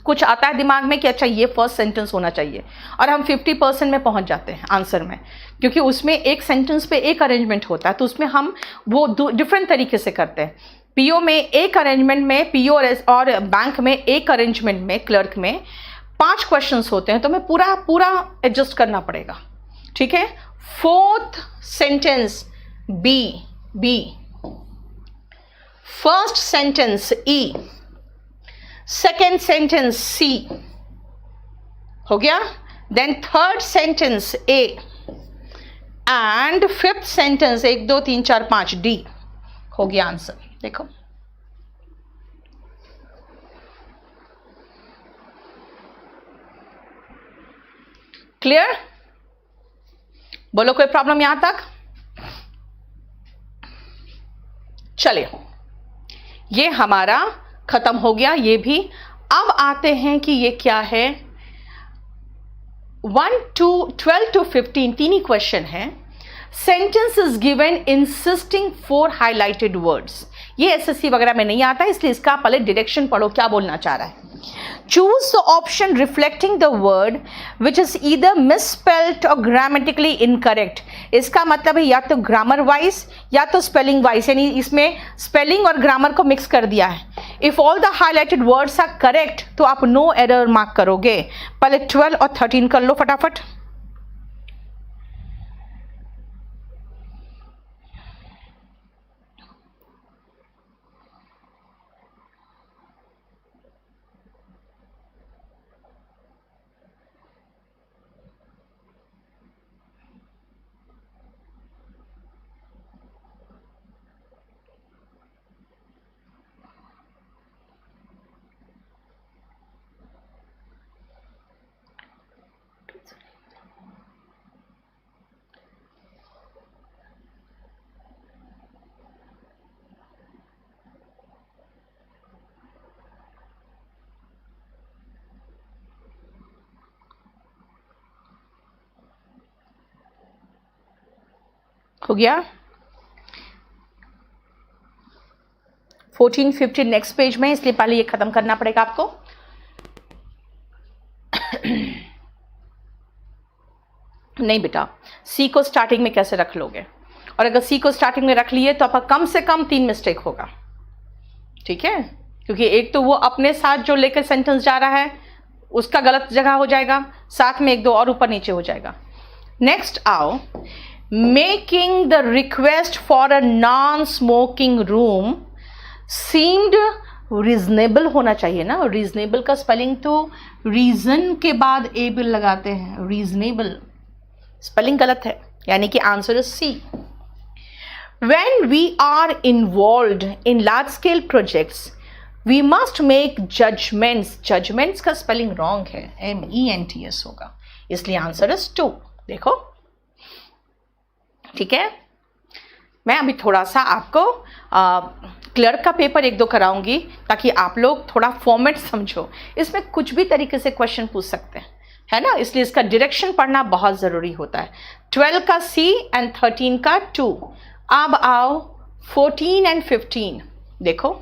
कुछ आता है दिमाग में कि अच्छा ये फर्स्ट सेंटेंस होना चाहिए, और हम 50% में पहुंच जाते हैं आंसर में, क्योंकि उसमें एक सेंटेंस पे एक अरेंजमेंट होता है, तो उसमें हम वो डिफरेंट तरीके से करते हैं। पीओ में एक अरेंजमेंट में, पीओ और बैंक में एक अरेंजमेंट में, क्लर्क में 5 क्वेश्चंस होते हैं, तो हमें पूरा एडजस्ट करना पड़ेगा। ठीक है, fourth sentence B, first sentence E, second sentence C हो गया, then third sentence A and fifth sentence 1 2 3 4 5 D हो गया आंसर। देखो क्लियर? बोलो कोई प्रॉब्लम यहां तक? चलिए ये हमारा खत्म हो गया ये भी। अब आते हैं कि ये क्या है, 1 to 12 to 15 तीन ही क्वेश्चन है। Sentence is given insisting for highlighted words. ये एसएससी वगैरह में नहीं आता, इसलिए इसका पहले डायरेक्शन पढ़ो क्या बोलना चाह रहा है। Choose the option reflecting the word which is either misspelled और ग्रामेटिकली इनकरेक्ट। इसका मतलब है या तो ग्रामर वाइज या तो स्पेलिंग वाइज, यानी इसमें स्पेलिंग और ग्रामर को मिक्स कर दिया है। If all the highlighted words are correct तो आप नो एरर मार्क करोगे। पहले 12 और 13 कर लो फटाफट। हो गया। 14, 15 नेक्स्ट पेज में, इसलिए पहले ये खत्म करना पड़ेगा आपको। नहीं बेटा, सी को स्टार्टिंग में कैसे रख लोगे, और अगर सी को स्टार्टिंग में रख लिए तो आपका कम से कम 3 मिस्टेक होगा, ठीक है, क्योंकि एक तो वो अपने साथ जो लेकर सेंटेंस जा रहा है उसका गलत जगह हो जाएगा, साथ में 1-2 और ऊपर नीचे हो जाएगा। नेक्स्ट आओ, making the request for a non smoking room seemed reasonable होना चाहिए ना। रीजनेबल का स्पेलिंग तो रीजन के बाद एबल लगाते हैं, रीजनेबल स्पेलिंग गलत है, यानी कि answer is C. When we are involved in large scale projects, we must make judgments. Judgments का स्पेलिंग रॉन्ग है, MENTS होगा, इसलिए आंसर इज 2। देखो ठीक है, मैं अभी थोड़ा सा आपको क्लर्क का पेपर 1-2 कराऊंगी ताकि आप लोग थोड़ा फॉर्मेट समझो। इसमें कुछ भी तरीके से क्वेश्चन पूछ सकते हैं, है ना, इसलिए इसका डायरेक्शन पढ़ना बहुत ज़रूरी होता है। 12 का C एंड 13 का 2। अब आओ 14 एंड 15, देखो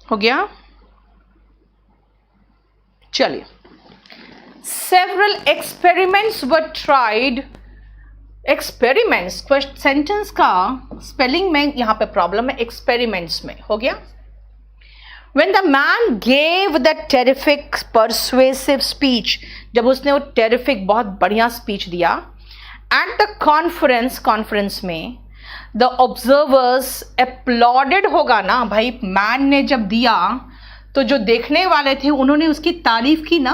हो गया। चलिए, सेवरल एक्सपेरिमेंट्स वर ट्राइड। एक्सपेरिमेंट्स सेंटेंस का स्पेलिंग में यहां पे प्रॉब्लम है, एक्सपेरिमेंट्स में। हो गया। When the man gave the terrific persuasive speech, जब उसने वो terrific बहुत बढ़िया स्पीच दिया, at the conference में the observers applauded होगा ना भाई, मैन ने जब दिया तो जो देखने वाले थे उन्होंने उसकी तारीफ की ना।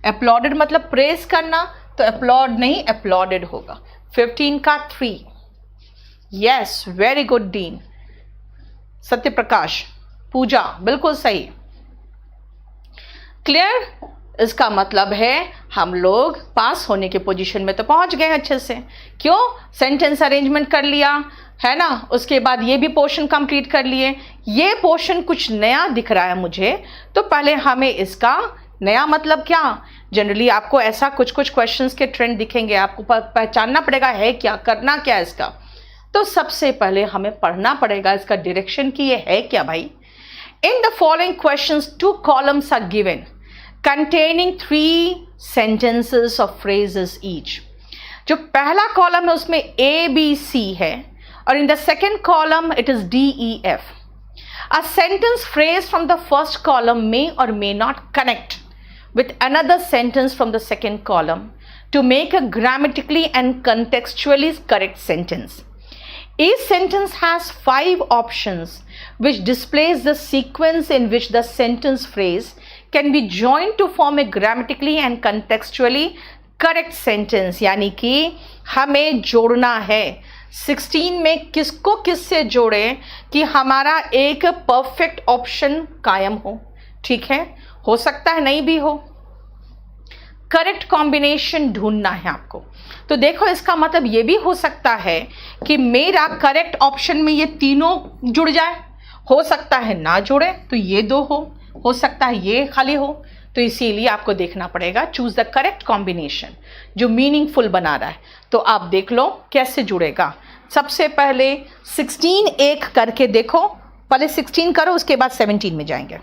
applauded मतलब प्रेस करना, तो applaud नहीं applauded होगा। 15 का 3। Yes, very good dean Satya Prakash, पूजा बिल्कुल सही। क्लियर, इसका मतलब है हम लोग पास होने के पोजीशन में तो पहुंच गए अच्छे से। क्यों? सेंटेंस अरेंजमेंट कर लिया है ना, उसके बाद ये भी पोर्शन कंप्लीट कर लिए। ये पोर्शन कुछ नया दिख रहा है मुझे, तो पहले हमें इसका नया मतलब क्या, जनरली आपको ऐसा कुछ कुछ क्वेश्चंस के ट्रेंड दिखेंगे, आपको पहचानना पड़ेगा है क्या, करना क्या है इसका। तो सबसे पहले हमें पढ़ना पड़ेगा इसका डायरेक्शन कि ये है क्या भाई। In the following questions 2 columns are given containing 3 sentences of phrases each। जो पहला कॉलम है उसमें A B C है और in the second column it is D E F। A sentence phrase from the first column may or may not connect with another sentence from the second column to make a grammatically and contextually correct sentence. Each sentence has 5 options which displays the sequence in which the sentence phrase can be joined to form a grammatically and contextually correct sentence। यानी कि हमें जोड़ना है 16 में किसको किससे जोड़े कि हमारा एक परफेक्ट ऑप्शन कायम हो। ठीक है, हो सकता है नहीं भी हो, करेक्ट कॉम्बिनेशन ढूंढना है आपको। तो देखो इसका मतलब ये भी हो सकता है कि मेरा करेक्ट ऑप्शन में ये तीनों जुड़ जाए, हो सकता है ना जुड़े तो ये 2 हो सकता है ये खाली हो। तो इसीलिए आपको देखना पड़ेगा चूज द करेक्ट कॉम्बिनेशन जो मीनिंगफुल बना रहा है। तो आप देख लो कैसे जुड़ेगा। सबसे पहले 16 एक करके देखो, पहले 16 करो उसके बाद 17 में जाएंगे।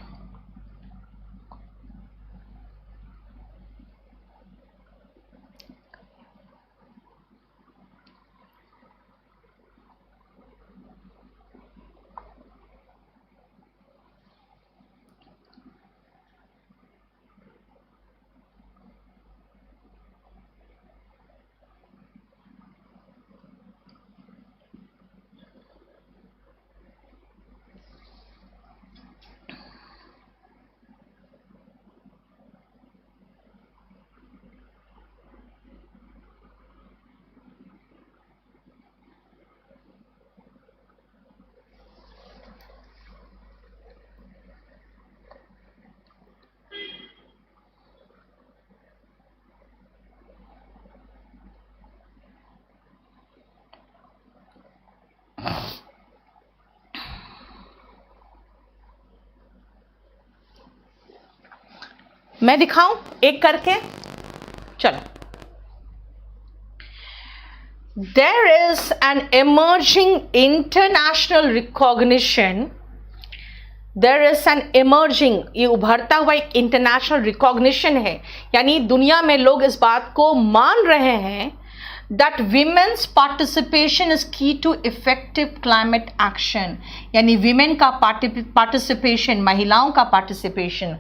मैं दिखाऊं एक करके, चलो। There is an emerging international recognition, there is an emerging, ये उभरता हुआ एक इंटरनेशनल रिकॉग्निशन है, यानी दुनिया में लोग इस बात को मान रहे हैं that women's participation is key to effective climate action। यानी women का participation, महिलाओं का participation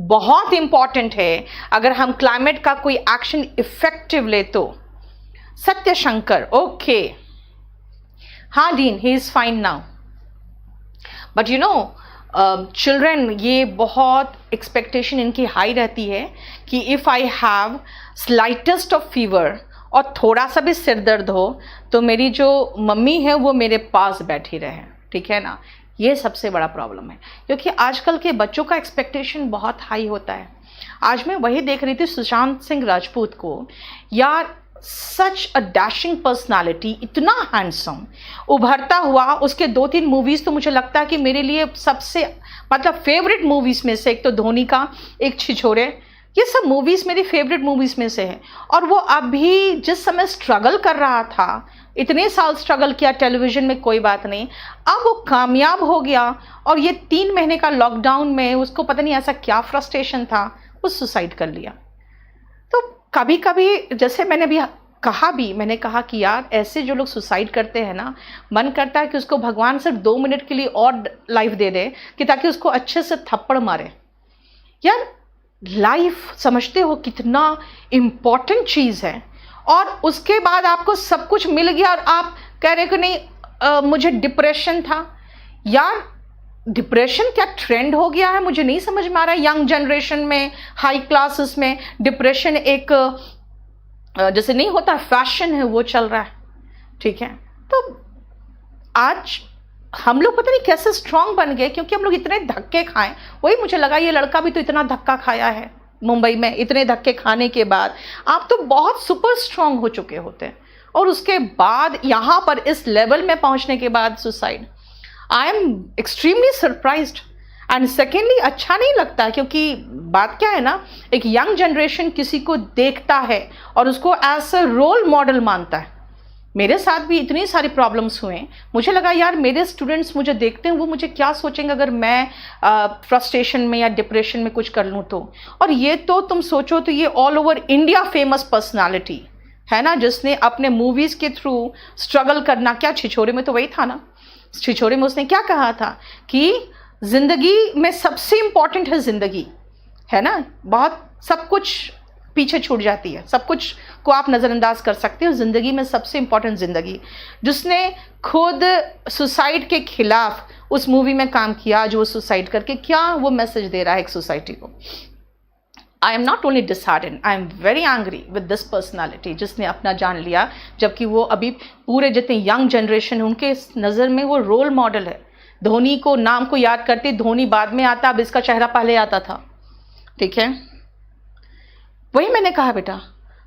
बहुत important है अगर हम climate का कोई action effective ले तो। सत्य शंकर, ओके, हाँ dean, he is fine now, but you know children ये बहुत एक्सपेक्टेशन इनकी हाई रहती है कि if I have slightest of fever और थोड़ा सा भी सिर दर्द हो तो मेरी जो मम्मी है वो मेरे पास बैठी रहे। ठीक है ना, ये सबसे बड़ा प्रॉब्लम है क्योंकि आजकल के बच्चों का एक्सपेक्टेशन बहुत हाई होता है। आज मैं वही देख रही थी सुशांत सिंह राजपूत को, यार सच अ डैशिंग पर्सनालिटी, इतना हैंडसम, उभरता हुआ। उसके 2-3 मूवीज़ तो मुझे लगता है कि मेरे लिए सबसे मतलब फेवरेट मूवीज़ में से, एक तो धोनी का, एक छिछोरे, ये सब मूवीज़ मेरी फेवरेट मूवीज़ में से है। और वो अभी जिस समय स्ट्रगल कर रहा था, इतने साल स्ट्रगल किया टेलीविज़न में, कोई बात नहीं, अब वो कामयाब हो गया और ये 3 महीने का लॉकडाउन में उसको पता नहीं ऐसा क्या फ्रस्ट्रेशन था, वो सुसाइड कर लिया। तो कभी कभी जैसे मैंने मैंने कहा कि यार ऐसे जो लोग सुसाइड करते हैं ना, मन करता है कि उसको भगवान सिर्फ 2 मिनट के लिए और लाइफ दे दे कि ताकि उसको अच्छे से थप्पड़ मारे। यार लाइफ समझते हो कितना इम्पॉर्टेंट चीज़ है, और उसके बाद आपको सब कुछ मिल गया और आप कह रहे कि नहीं मुझे डिप्रेशन था। यार डिप्रेशन क्या ट्रेंड हो गया है, मुझे नहीं समझ में आ रहा है। यंग जनरेशन में, हाई क्लासेस में डिप्रेशन एक जैसे नहीं होता फैशन है, वो चल रहा है। ठीक है, तो आज हम लोग पता नहीं कैसे स्ट्रांग बन गए, क्योंकि हम लोग इतने धक्के खाएं। वही मुझे लगा ये लड़का भी तो इतना धक्का खाया है मुंबई में, इतने धक्के खाने के बाद आप तो बहुत सुपर स्ट्रांग हो चुके होते हैं, और उसके बाद यहाँ पर इस लेवल में पहुँचने के बाद suicide. I am extremely surprised and secondly अच्छा नहीं लगता, क्योंकि बात क्या है ना, एक यंग जनरेशन किसी को देखता है और उसको एज अ रोल मॉडल मानता है। मेरे साथ भी इतनी सारी प्रॉब्लम्स हुए, मुझे लगा यार मेरे स्टूडेंट्स मुझे देखते हैं, वो मुझे क्या सोचेंगे अगर मैं फ्रस्ट्रेशन में या डिप्रेशन में कुछ कर लूँ तो। और ये तो तुम सोचो तो ये all over India famous personality है ना, जिसने अपने मूवीज़ के थ्रू स्ट्रगल करना, क्या छिछोरे में तो वही था ना, छिछोरे में उसने क्या कहा था कि ज़िंदगी में सबसे इम्पॉर्टेंट है ज़िंदगी, है ना, बहुत सब कुछ पीछे छूट जाती है, सब कुछ को आप नज़रअंदाज कर सकते हो, ज़िंदगी में सबसे इम्पॉर्टेंट ज़िंदगी। जिसने खुद सुसाइड के खिलाफ उस मूवी में काम किया, जो सुसाइड करके क्या वो मैसेज दे रहा है एक सोसाइटी को। I am not only disheartened, I am very angry with this personality जिसने अपना जान लिया, जबकि वो अभी पूरे जितने यंग जनरेशन है उनके नज़र में वो रोल मॉडल है। धोनी को नाम को याद करते, धोनी बाद में आता, अब इसका चेहरा पहले आता था, ठीक है। वही मैंने कहा बेटा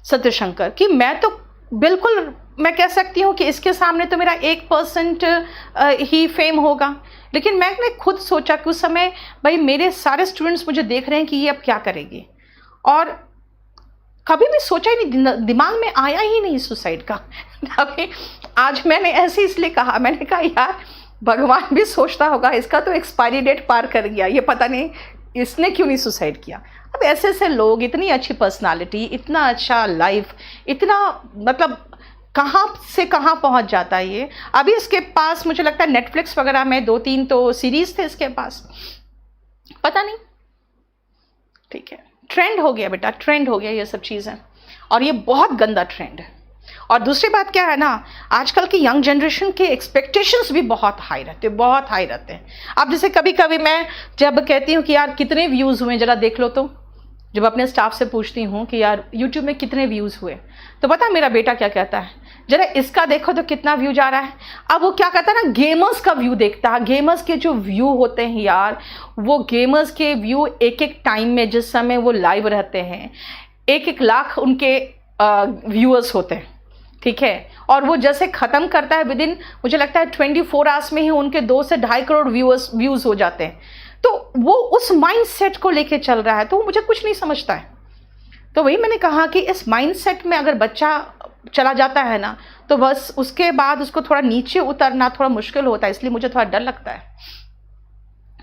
सत्यशंकर कि मैं तो बिल्कुल मैं कह सकती हूँ कि इसके सामने तो मेरा 1% ही फेम होगा, लेकिन मैंने खुद सोचा कि उस समय भाई मेरे सारे स्टूडेंट्स मुझे देख रहे हैं कि ये अब क्या करेगी, और कभी भी सोचा ही नहीं, दिमाग में आया ही नहीं सुसाइड का। अभी आज मैंने ऐसे इसलिए कहा, मैंने कहा यार भगवान भी सोचता होगा इसका तो एक्सपायरी डेट पार कर गया, ये पता नहीं इसने क्यों नहीं सुसाइड किया। अब ऐसे ऐसे लोग, इतनी अच्छी पर्सनालिटी, इतना अच्छा लाइफ, इतना मतलब कहाँ से कहाँ पहुँच जाता है ये। अभी इसके पास मुझे लगता है नेटफ्लिक्स वगैरह में 2-3 तो सीरीज थे इसके पास, पता नहीं, ठीक है। ट्रेंड हो गया बेटा, ट्रेंड हो गया ये सब चीज़ें, और ये बहुत गंदा ट्रेंड है। और दूसरी बात क्या है ना, आजकल की यंग जनरेशन के एक्सपेक्टेशंस भी बहुत हाई रहते हैं, बहुत हाई रहते हैं। अब जैसे कभी कभी मैं जब कहती हूँ कि यार कितने व्यूज़ हुए ज़रा देख लो, तो जब अपने स्टाफ से पूछती हूँ कि यार यूट्यूब में कितने व्यूज़ हुए, तो पता मेरा बेटा क्या कहता है, जरा इसका देखो तो कितना व्यू जा रहा है। अब वो क्या कहता है ना, गेमर्स का व्यू देखता है। गेमर्स के जो व्यू होते हैं यार, वो गेमर्स के व्यू एक एक टाइम में जिस समय वो लाइव रहते हैं 1-1 लाख उनके व्यूअर्स होते हैं, ठीक है। और वो जैसे ख़त्म करता है विदिन मुझे लगता है 24 आवर्स में ही उनके 2 से 2.5 करोड़ व्यूज़ हो जाते हैं। तो वो उस माइंडसेट को लेके चल रहा है, तो वो मुझे कुछ नहीं समझता है। तो वही मैंने कहा कि इस माइंडसेट में अगर बच्चा चला जाता है ना, तो बस उसके बाद उसको थोड़ा नीचे उतरना थोड़ा मुश्किल होता है। इसलिए मुझे थोड़ा डर लगता है,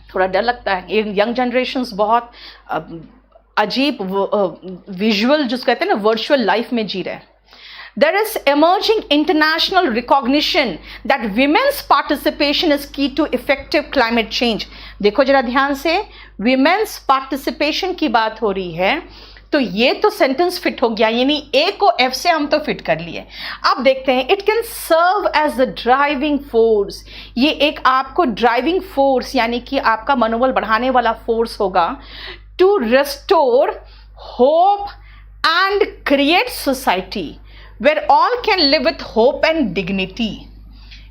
थोड़ा डर लगता है। ये यंग जनरेशन्स बहुत अजीब विजुअल जिसको कहते हैं ना वर्चुअल लाइफ में जी रहे हैं। There is emerging international recognition that women's participation is key to effective climate change. देखो जरा ध्यान से, women's participation की बात हो रही है, तो ये तो सेंटेंस फिट हो गया, यानी ए को एफ से हम तो फिट कर लिए। अब देखते हैं, it can serve as the driving force. ये एक आपको ड्राइविंग फोर्स यानी कि आपका मनोबल बढ़ाने वाला फोर्स होगा, to restore hope and create society where all can live with hope and dignity.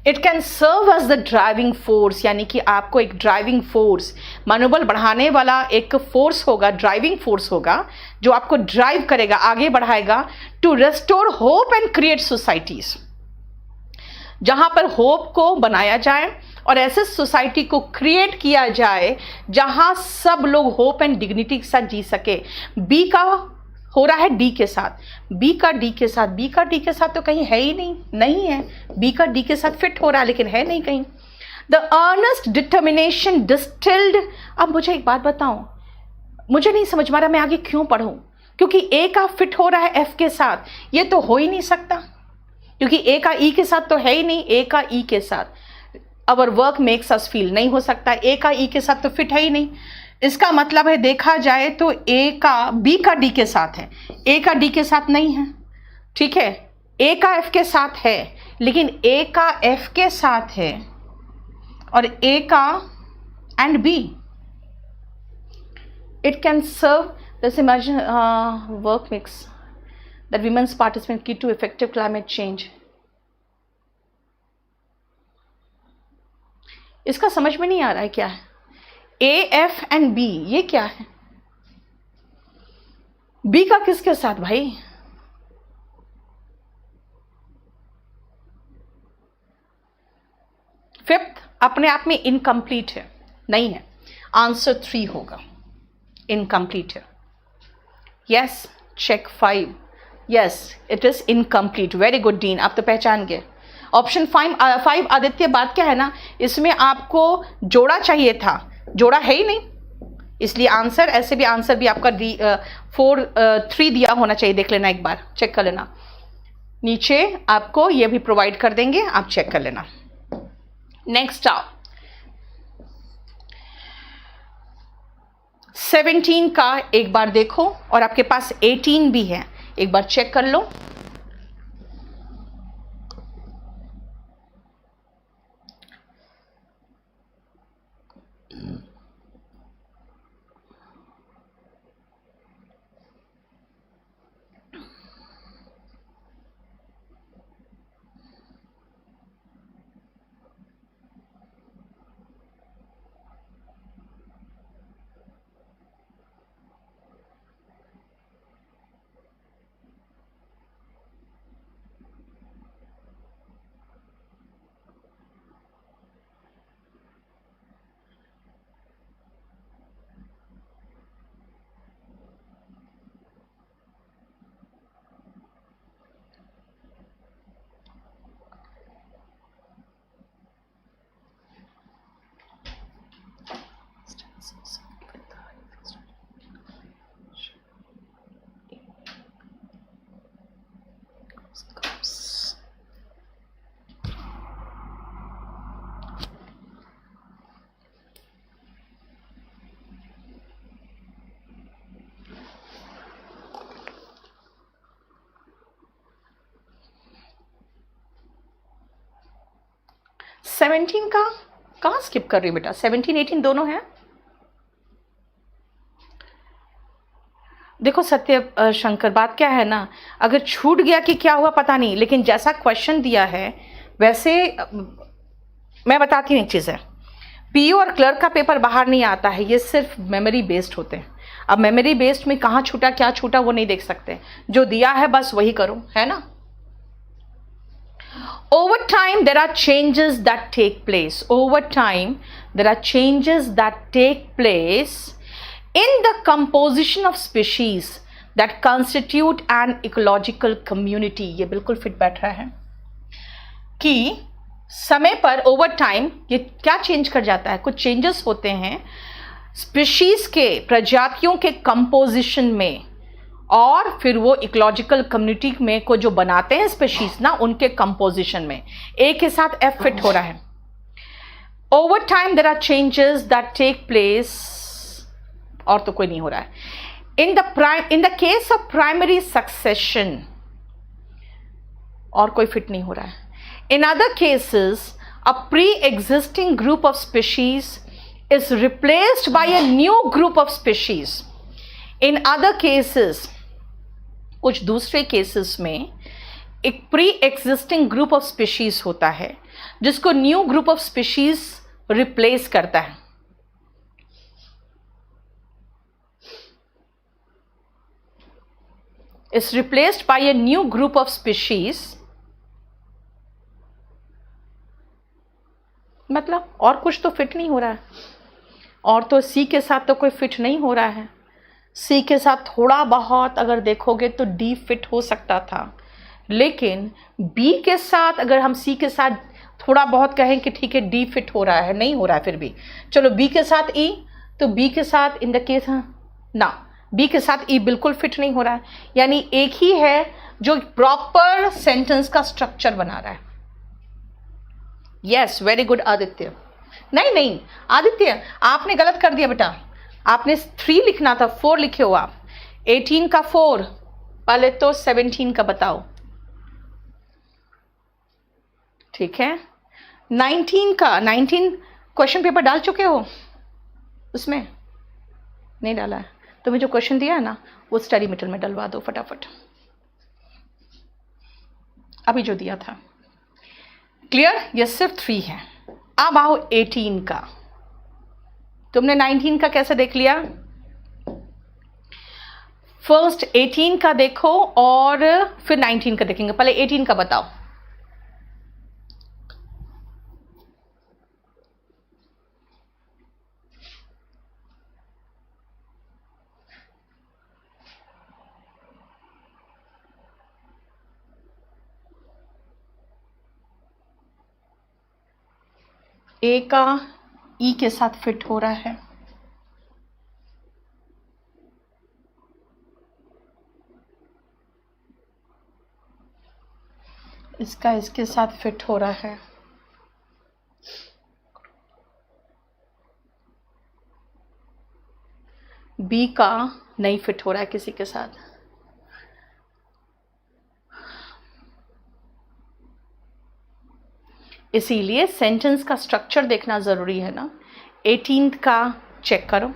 It can serve as the driving force, यानी कि आपको एक ड्राइविंग फोर्स, मनोबल बढ़ाने वाला एक फोर्स होगा, ड्राइविंग फोर्स होगा जो आपको ड्राइव करेगा, आगे बढ़ाएगा, to restore hope and create societies, जहां पर होप को बनाया जाए और ऐसे सोसाइटी को क्रिएट किया जाए जहां सब लोग होप एंड डिग्निटी के साथ जी सके। बी का हो रहा है डी के साथ, बी का डी के साथ, बी का डी के साथ तो कहीं है ही नहीं, नहीं है, बी का डी के साथ फिट हो रहा है लेकिन है नहीं कहीं। The earnest determination distilled. अब मुझे एक बात बताओ, मुझे नहीं समझ में आ रहा मैं आगे क्यों पढ़ूं, क्योंकि ए का फिट हो रहा है एफ के साथ, ये तो हो ही नहीं सकता, क्योंकि ए का ई के साथ तो है ही नहीं, ए का ई के साथ our work makes us feel नहीं हो सकता, ए का ई के साथ तो फिट है ही नहीं। इसका मतलब है देखा जाए तो ए का बी का डी के साथ है, ए का डी के साथ नहीं है, ठीक है। ए का एफ के साथ है, लेकिन ए का एफ के साथ है और ए का and B. It can serve this imagine work mix that womens participate की टू इफेक्टिव क्लाइमेट चेंज। इसका समझ में नहीं आ रहा है क्या है। ए एफ एंड बी ये क्या है, बी का किसके साथ भाई, फिफ्थ अपने आप में इनकम्प्लीट है, नहीं है, आंसर 3 होगा। इनकम्प्लीट है। Yes, check 5, yes it is incomplete. Very good Dean, आप तो पहचान गए। ऑप्शन 5 आदित्य, बात क्या है ना, इसमें आपको जोड़ा चाहिए था, जोड़ा है ही नहीं, इसलिए आंसर, ऐसे भी आंसर भी आपका 3 दिया होना चाहिए। देख लेना, एक बार चेक कर लेना, नीचे आपको ये भी प्रोवाइड कर देंगे, आप चेक कर लेना। नेक्स्ट आप 17 का एक बार देखो, और आपके पास 18 भी है, एक बार चेक कर लो। सेवनटीन का कहाँ स्किप कर रही हो बेटा, 17 18 दोनों हैं। देखो सत्य शंकर, बात क्या है ना, अगर छूट गया कि क्या हुआ पता नहीं, लेकिन जैसा क्वेश्चन दिया है वैसे मैं बताती हूँ एक चीज़ है, पीओ और क्लर्क का पेपर बाहर नहीं आता है, ये सिर्फ मेमोरी बेस्ड होते हैं। अब मेमोरी बेस्ड में कहाँ छूटा क्या छूटा वो नहीं देख सकते, जो दिया है बस वही करो, है ना। Over time there are changes that take place. Over time there are changes that take place in the composition of species that constitute an ecological community. ये बिल्कुल फिट बैठ रहा है कि समय पर ओवर टाइम ये क्या चेंज कर जाता है, कुछ चेंजेस होते हैं स्पीशीज के, प्रजातियों के कंपोजिशन में, और फिर वो इकोलॉजिकल कम्युनिटी में को जो बनाते हैं स्पीशीज ना, उनके कंपोजिशन में एक के साथ एफ फिट हो रहा है। Over time there are changes that take place, और तो कोई नहीं हो रहा है। In the case of primary succession, और कोई फिट नहीं हो रहा है। In other cases a pre existing group of species is replaced by a new group of species. In other cases, कुछ दूसरे केसेस में एक pre existing group of species होता है जिसको new group of species replace करता है। Is replaced by a new group of species, मतलब और कुछ तो फिट नहीं हो रहा है, और तो सी के साथ तो कोई फिट नहीं हो रहा है। सी के साथ थोड़ा बहुत अगर देखोगे तो डी फिट हो सकता था, लेकिन बी के साथ अगर हम सी के साथ थोड़ा बहुत कहें कि ठीक है डी फिट हो रहा है, नहीं हो रहा है फिर भी, चलो बी के साथ ई, तो बी के साथ इन द केस ना, बी के साथ ई बिल्कुल फिट नहीं हो रहा है, यानी एक ही है जो प्रॉपर सेंटेंस का स्ट्रक्चर बना रहा है। Yes, very good Aditya. नहीं आदित्य, आपने गलत कर दिया बेटा, आपने 3 लिखना था, 4 लिखे हो आप। 18 का 4, पहले तो 17 का बताओ, ठीक है। 19 का, 19 क्वेश्चन पेपर डाल चुके हो, उसमें नहीं डाला है, तुम्हें जो क्वेश्चन दिया है ना वो स्टडी मटेरियल में डलवा दो फटाफट, अभी जो दिया था। क्लियर, ये सिर्फ 3 है। अब आओ 18 का, तुमने 19 का कैसे देख लिया, फर्स्ट 18 का देखो और फिर 19 का देखेंगे, पहले 18 का बताओ। ए का ई के साथ फिट हो रहा है, इसका इसके साथ फिट हो रहा है, बी का नहीं फिट हो रहा है किसी के साथ। इसीलिए सेंटेंस का स्ट्रक्चर देखना जरूरी है ना। 18th का चेक करो,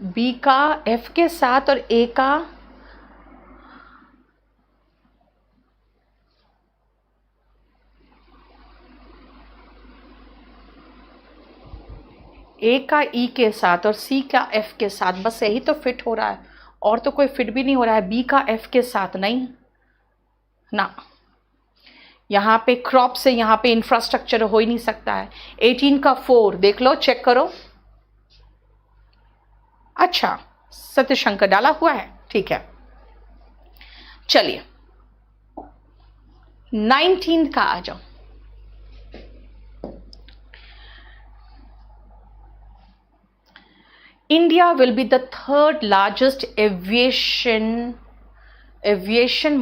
बी का एफ के साथ और ए का ए का ई के साथ और सी का एफ के साथ, बस यही तो फिट हो रहा है, और तो कोई फिट भी नहीं हो रहा है। बी का एफ के साथ नहीं ना, यहाँ पे क्रॉप से यहाँ पे इंफ्रास्ट्रक्चर हो ही नहीं सकता है। 18 का 4 देख लो, चेक करो। अच्छा, सत्यशंकर डाला हुआ है, ठीक है। चलिए 19 का आ जाओ। India will be the third largest aviation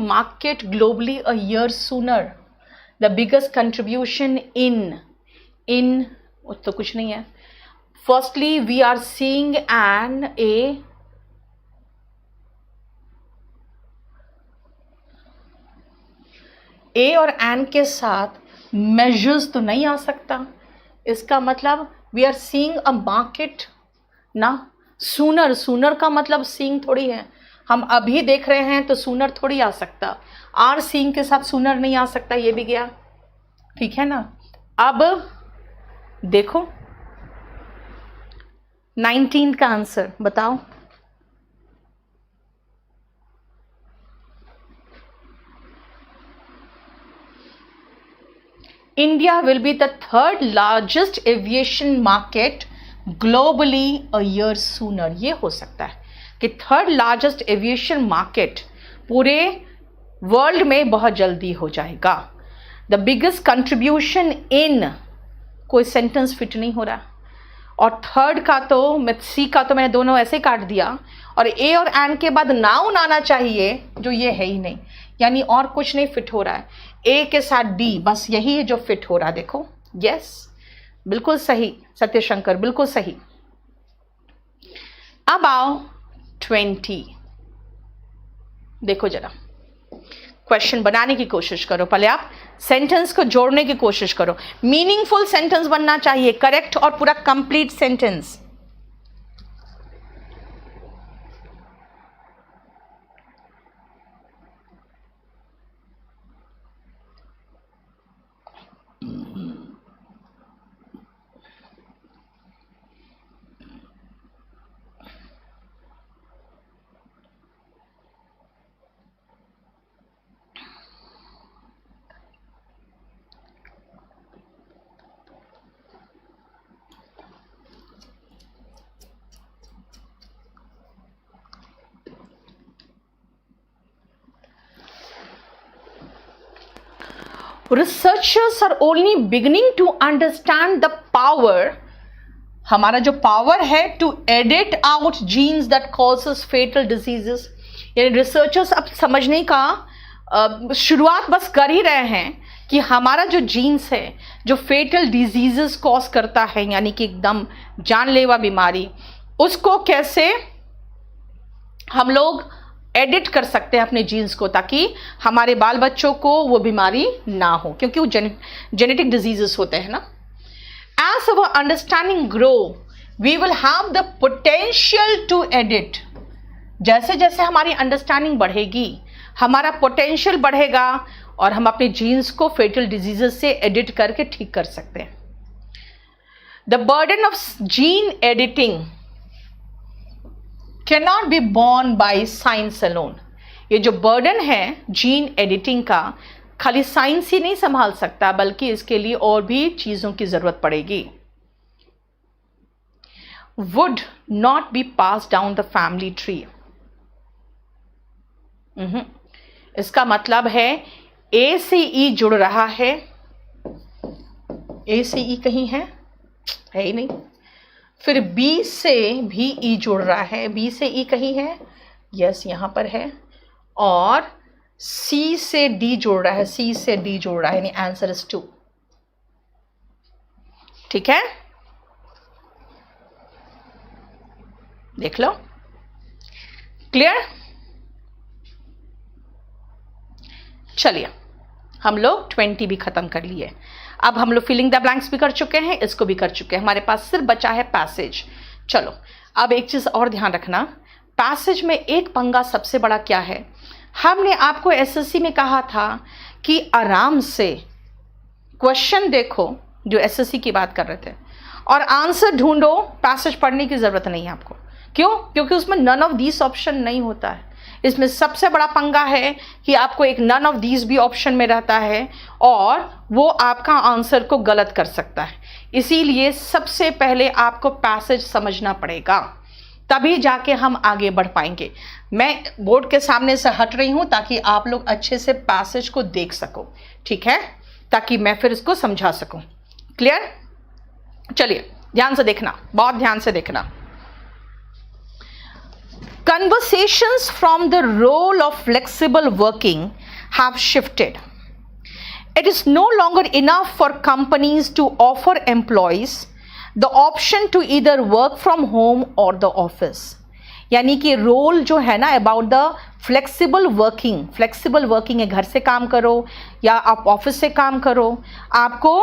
market globally a year sooner. The biggest contribution in तो कुछ नहीं है। Firstly, we are seeing A और an के साथ measures तो नहीं आ सकता। इसका मतलब we are seeing a market ना। सूनर का मतलब सीइंग थोड़ी है, हम अभी देख रहे हैं तो सूनर थोड़ी आ सकता। आर सीइंग के साथ सूनर नहीं आ सकता, ये भी गया, ठीक है ना। अब देखो 19 का आंसर बताओ। India will be the third largest aviation market globally a year sooner. ये हो सकता है कि थर्ड लार्जेस्ट एविएशन मार्केट पूरे वर्ल्ड में बहुत जल्दी हो जाएगा। द बिगेस्ट कंट्रीब्यूशन इन, कोई सेंटेंस फिट नहीं हो रहा, और थर्ड का तो सी का तो मैंने दोनों ऐसे काट दिया, और ए और एन के बाद नाउन आना चाहिए जो ये है ही नहीं, यानी और कुछ नहीं फिट हो रहा है। ए के साथ डी, बस यही है जो फिट हो रहा है। देखो, यस बिल्कुल सही सत्यशंकर, बिल्कुल सही। अब आओ 20। देखो जरा, क्वेश्चन बनाने की कोशिश करो, पहले आप सेंटेंस को जोड़ने की कोशिश करो। मीनिंगफुल सेंटेंस बनना चाहिए, करेक्ट और पूरा complete sentence. Researchers are only beginning to understand the power, हमारा जो पावर है, to edit out genes that causes fatal diseases। यानी रिसर्चर्स अब समझने का शुरुआत बस कर ही रहे हैं कि हमारा जो जीन्स है जो फेटल डिजीजेस कॉज करता है, यानी कि एकदम जानलेवा बीमारी, उसको कैसे हम लोग एडिट कर सकते हैं अपने जीन्स को, ताकि हमारे बाल बच्चों को वो बीमारी ना हो, क्योंकि वो जेनेटिक डिजीजेस होते हैं ना। As our understanding grow we will have the potential to edit. जैसे जैसे हमारी अंडरस्टैंडिंग बढ़ेगी, हमारा पोटेंशियल बढ़ेगा और हम अपने जीन्स को फेटल डिजीजेस से एडिट करके ठीक कर सकते हैं। The burden of gene editing cannot be borne by science alone। ये जो बर्डन है जीन एडिटिंग का, खाली साइंस ही नहीं संभाल सकता, बल्कि इसके लिए और भी चीजों की जरूरत पड़ेगी। would not be passed down the family tree। इसका मतलब है ए से ई जुड़ रहा है, ए से ई कहीं है ही नहीं। फिर बी से भी ई जुड़ रहा है, बी से ई कहीं है, यस यहाँ पर है। और सी से डी जुड़ रहा है, सी से डी जुड़ रहा है, यानी आंसर इज 2। ठीक है, देख लो, क्लियर। चलिए हम लोग 20 भी खत्म कर लिए। अब हम लोग फिलिंग द ब्लैंक्स भी कर चुके हैं, इसको भी कर चुके हैं, हमारे पास सिर्फ बचा है पैसेज। चलो अब एक चीज और ध्यान रखना, पैसेज में एक पंगा सबसे बड़ा क्या है, हमने आपको एसएससी में कहा था कि आराम से क्वेश्चन देखो, जो एसएससी की बात कर रहे थे, और आंसर ढूंढो, पैसेज पढ़ने की जरूरत नहीं है आपको। क्यों? क्योंकि उसमें नन ऑफ दीज ऑप्शन नहीं होता है। इसमें सबसे बड़ा पंगा है कि आपको एक नन ऑफ दीज भी ऑप्शन में रहता है और वो आपका आंसर को गलत कर सकता है। इसीलिए सबसे पहले आपको पैसेज समझना पड़ेगा, तभी जाके हम आगे बढ़ पाएंगे। मैं बोर्ड के सामने से हट रही हूं ताकि आप लोग अच्छे से पैसेज को देख सको, ठीक है, ताकि मैं फिर इसको समझा सकूं। क्लियर? चलिए ध्यान से देखना, बहुत ध्यान से देखना। Conversations from the role of flexible working have shifted. It is no longer enough for companies to offer employees the option to either work from home or the office. यानी कि रोल जो है ना अबाउट द फ्लेक्सिबल वर्किंग है, घर से काम करो या आप ऑफिस से काम करो, आपको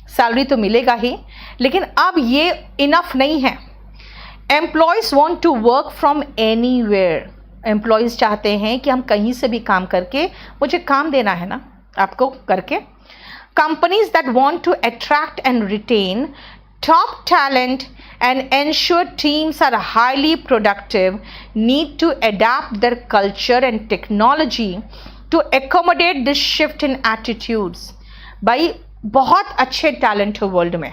सैलरी तो मिलेगा ही, लेकिन अब ये इनफ नहीं है। Employees want to work from anywhere. Employees चाहते हैं कि हम कहीं से भी काम करके, मुझे काम देना है ना आपको करके। Companies that want to attract and retain top talent and ensure teams are highly productive need to adapt their culture and technology to accommodate this shift in attitudes. भाई बहुत अच्छे टैलेंट हो वर्ल्ड में,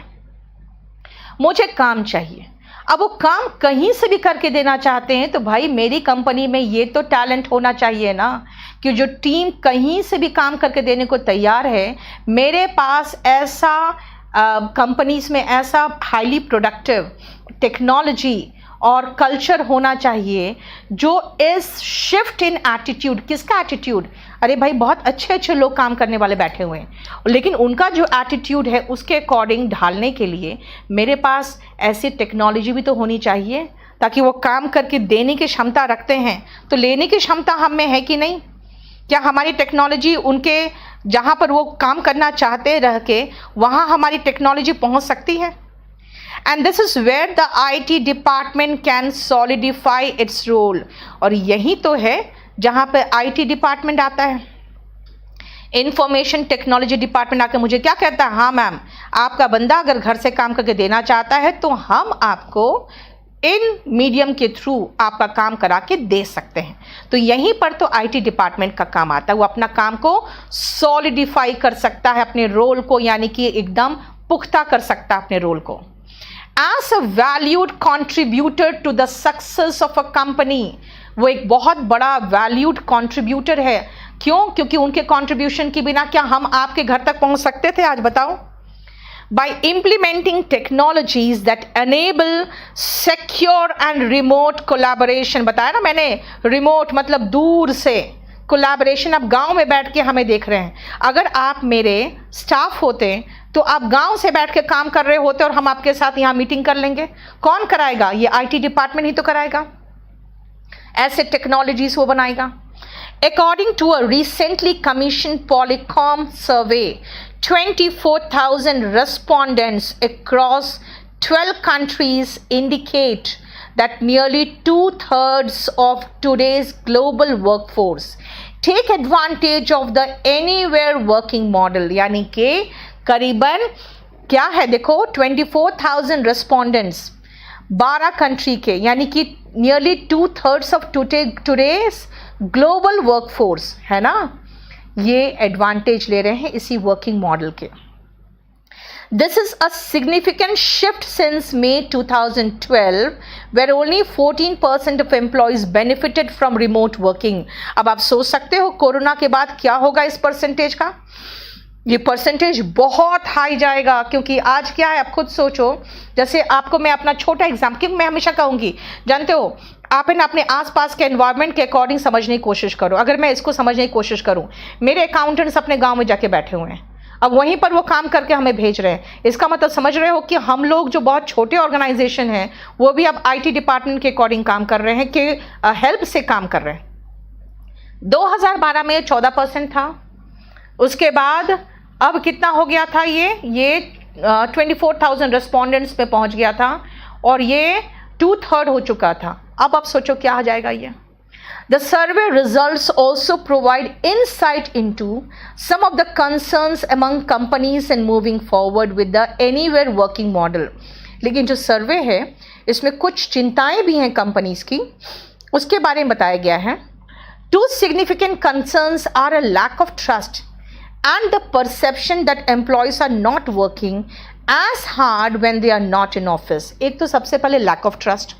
मुझे काम चाहिए, अब वो काम कहीं से भी करके देना चाहते हैं, तो भाई मेरी कंपनी में ये तो टैलेंट होना चाहिए ना कि जो टीम कहीं से भी काम करके देने को तैयार है, मेरे पास ऐसा कंपनीज में ऐसा हाईली प्रोडक्टिव टेक्नोलॉजी और कल्चर होना चाहिए जो इस शिफ्ट इन एटीट्यूड, किसका एटीट्यूड, अरे भाई बहुत अच्छे अच्छे लोग काम करने वाले बैठे हुए हैं, लेकिन उनका जो एटीट्यूड है उसके अकॉर्डिंग ढालने के लिए मेरे पास ऐसी टेक्नोलॉजी भी तो होनी चाहिए ताकि वो काम करके देने की क्षमता रखते हैं, तो लेने की क्षमता हम में है कि नहीं? क्या हमारी टेक्नोलॉजी उनके जहाँ पर वो काम करना चाहते रह के वहाँ हमारी टेक्नोलॉजी पहुँच सकती है? And this is where the IT department can solidify its role. और यही तो है जहाँ पे IT डिपार्टमेंट आता है, इंफॉर्मेशन टेक्नोलॉजी डिपार्टमेंट आके मुझे क्या कहता है, हाँ मैम आपका बंदा अगर घर से काम करके देना चाहता है तो हम आपको इन मीडियम के थ्रू आपका काम करा के दे सकते हैं। तो यहीं पर तो IT डिपार्टमेंट का काम आता है, वो अपना काम को सॉलिडिफाई कर सकता है, अपने रोल को यानी कि एकदम पुख्ता कर सकता है अपने रोल को। As a valued contributor to the success of a company, वो एक बहुत बड़ा valued contributor है। क्यों? क्योंकि उनके contribution के बिना क्या हम आपके घर तक पहुंच सकते थे? आज बताओ। By implementing technologies that enable secure and remote collaboration, बताया ना मैंने, remote मतलब दूर से, कोलैबोरेशन अब गांव में बैठ के हमें देख रहे हैं। अगर आप मेरे स्टाफ होते तो आप गांव से बैठ के काम कर रहे होते और हम आपके साथ यहाँ मीटिंग कर लेंगे। कौन कराएगा? ये IT डिपार्टमेंट ही तो कराएगा, ऐसे टेक्नोलॉजीज वो बनाएगा। According to a recently commissioned Polycom survey, 24,000 respondents across 12 countries indicate that nearly 2/3 of today's global workforce take advantage of the anywhere working model। यानी कि करीबन क्या है देखो, 24,000 रेस्पोंडेंट्स 12 कंट्री के, यानी कि nearly 2/3 of today's global workforce है ना, ये एडवांटेज ले रहे हैं इसी वर्किंग मॉडल के। This is a significant shift since May 2012, where only 14% of employees benefited from remote working. अब आप सोच सकते हो कोरोना के बाद क्या होगा इस परसेंटेज का। ये परसेंटेज बहुत हाई जाएगा, क्योंकि आज क्या है आप खुद सोचो। जैसे आपको मैं अपना छोटा एग्जाम्पल, क्योंकि मैं हमेशा कहूँगी, जानते हो आप है ना अपने आसपास के एनवायरनमेंट के अकॉर्डिंग समझने की कोशिश करो। अगर मैं इसको समझने की कोशिश करूँ, मेरे अकाउंटेंट्स अपने गाँव में जाके बैठे हुए हैं, अब वहीं पर वो काम करके हमें भेज रहे हैं। इसका मतलब समझ रहे हो कि हम लोग जो बहुत छोटे ऑर्गेनाइजेशन हैं वो भी अब आईटी डिपार्टमेंट के अकॉर्डिंग काम कर रहे हैं, कि हेल्प से काम कर रहे हैं। 2012 में 14% था, उसके बाद अब कितना हो गया था, ये 24,000 रेस्पोंडेंट्स पे पहुंच गया था, और ये 2/3 हो चुका था। अब आप सोचो क्या आ जाएगा ये। The survey results also provide insight into some of the concerns among companies in moving forward with the anywhere working model. लेकिन जो सर्वे है इसमें कुछ चिंताएं भी हैं कंपनीज की, उसके बारे में बताया गया है। Two significant concerns are a lack of trust and the perception that employees are not working as hard when they are not in office. एक तो सबसे पहले lack of trust।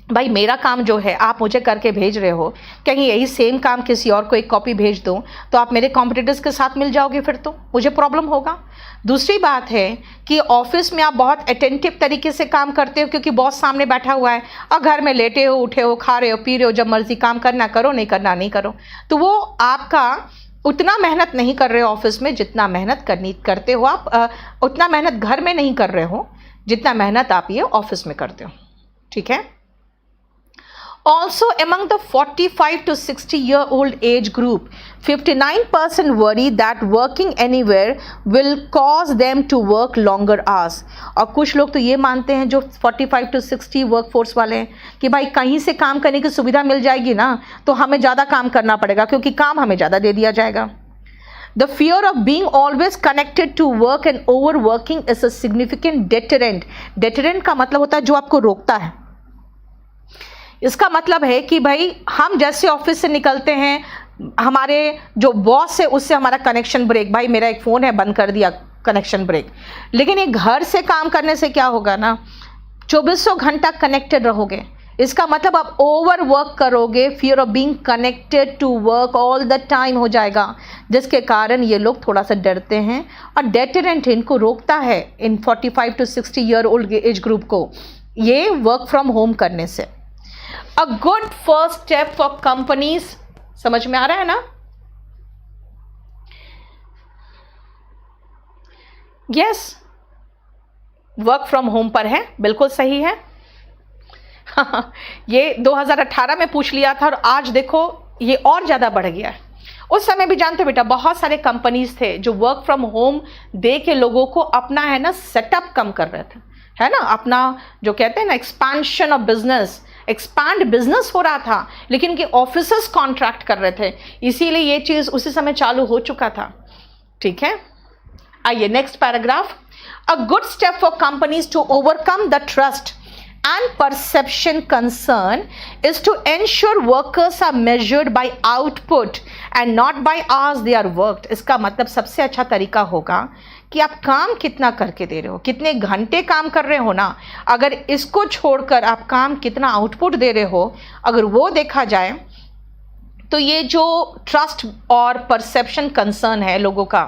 भाई मेरा काम जो है आप मुझे करके भेज रहे हो, कहीं यही सेम काम किसी और को एक कॉपी भेज दो तो आप मेरे कॉम्पिटिटर्स के साथ मिल जाओगे, फिर तो मुझे प्रॉब्लम होगा। दूसरी बात है कि ऑफिस में आप बहुत अटेंटिव तरीके से काम करते हो क्योंकि बॉस सामने बैठा हुआ है, और घर में लेटे हो, उठे हो, खा रहे हो, पी रहे हो, जब मर्जी काम करना करो, नहीं करना नहीं करो। तो वो आपका उतना मेहनत नहीं कर रहे हो ऑफिस में जितना मेहनत करते हो आप, उतना मेहनत घर में नहीं कर रहे हो जितना मेहनत आप ये ऑफिस में करते हो। ठीक है। Also, among the 45 to 60-year-old age group, 59% worry that working anywhere will cause them to work longer hours. और कुछ लोग तो ये मानते हैं जो 45 to 60 वर्कफोर्स वाले हैं कि भाई कहीं से काम करने की सुविधा मिल जाएगी ना तो हमें ज़्यादा काम करना पड़ेगा क्योंकि काम हमें ज़्यादा दे दिया जाएगा। The fear of being always connected to work and overworking is a significant deterrent. Deterrent का मतलब होता है जो आपको रोकता है। इसका मतलब है कि भाई हम जैसे ऑफिस से निकलते हैं, हमारे जो बॉस है उससे हमारा कनेक्शन ब्रेक, भाई मेरा एक फ़ोन है बंद कर दिया, कनेक्शन ब्रेक। लेकिन ये घर से काम करने से क्या होगा ना, 2400 घंटा कनेक्टेड रहोगे। इसका मतलब आप ओवर वर्क करोगे, fear of being connected to work all the time हो जाएगा, जिसके कारण ये लोग थोड़ा सा डरते हैं और डेटरेंट इनको रोकता है इन 45 to 60 year old age group को ये वर्क फ्रॉम होम करने से। A good first step for companies, समझ में आ रहा है ना? Yes, वर्क फ्रॉम होम पर है, बिल्कुल सही है। ये 2018 में पूछ लिया था और आज देखो ये और ज़्यादा बढ़ गया है। उस समय भी जानते हो बेटा बहुत सारे कंपनीज थे जो वर्क फ्रॉम होम दे के लोगों को अपना है ना सेटअप कम कर रहे थे, है ना, अपना जो कहते हैं ना expansion of business, expand business हो रहा था, लेकिन कि ऑफिसर्स कॉन्ट्रैक्ट कर रहे थे, इसीलिए ये चीज उसी समय चालू हो चुका था। ठीक है, आइए next paragraph. A good step for companies to overcome the trust and perception concern is to ensure workers are measured by output and not by hours they are worked. इसका मतलब सबसे अच्छा तरीका होगा कि आप काम कितना करके दे रहे हो, कितने घंटे काम कर रहे हो ना, अगर इसको छोड़कर आप काम कितना आउटपुट दे रहे हो, अगर वो देखा जाए तो ये जो ट्रस्ट और परसेप्शन कंसर्न है लोगों का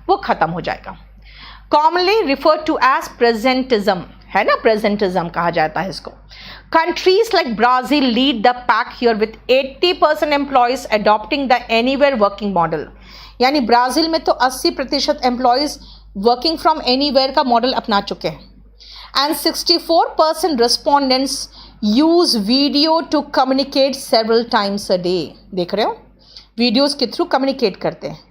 वो खत्म हो जाएगा। Commonly refer to as presenteeism, है ना, प्रेजेंटिज्म कहा जाता है इसको। Countries like Brazil lead the pack here with 80% employees adopting the anywhere working model. यानी ब्राजील में तो 80% एम्प्लॉयज वर्किंग फ्रॉम एनीवेयर का मॉडल अपना चुके हैं। And 64% respondents use video to communicate several times a day. देख रहे हो, वीडियोज के थ्रू कम्युनिकेट करते हैं।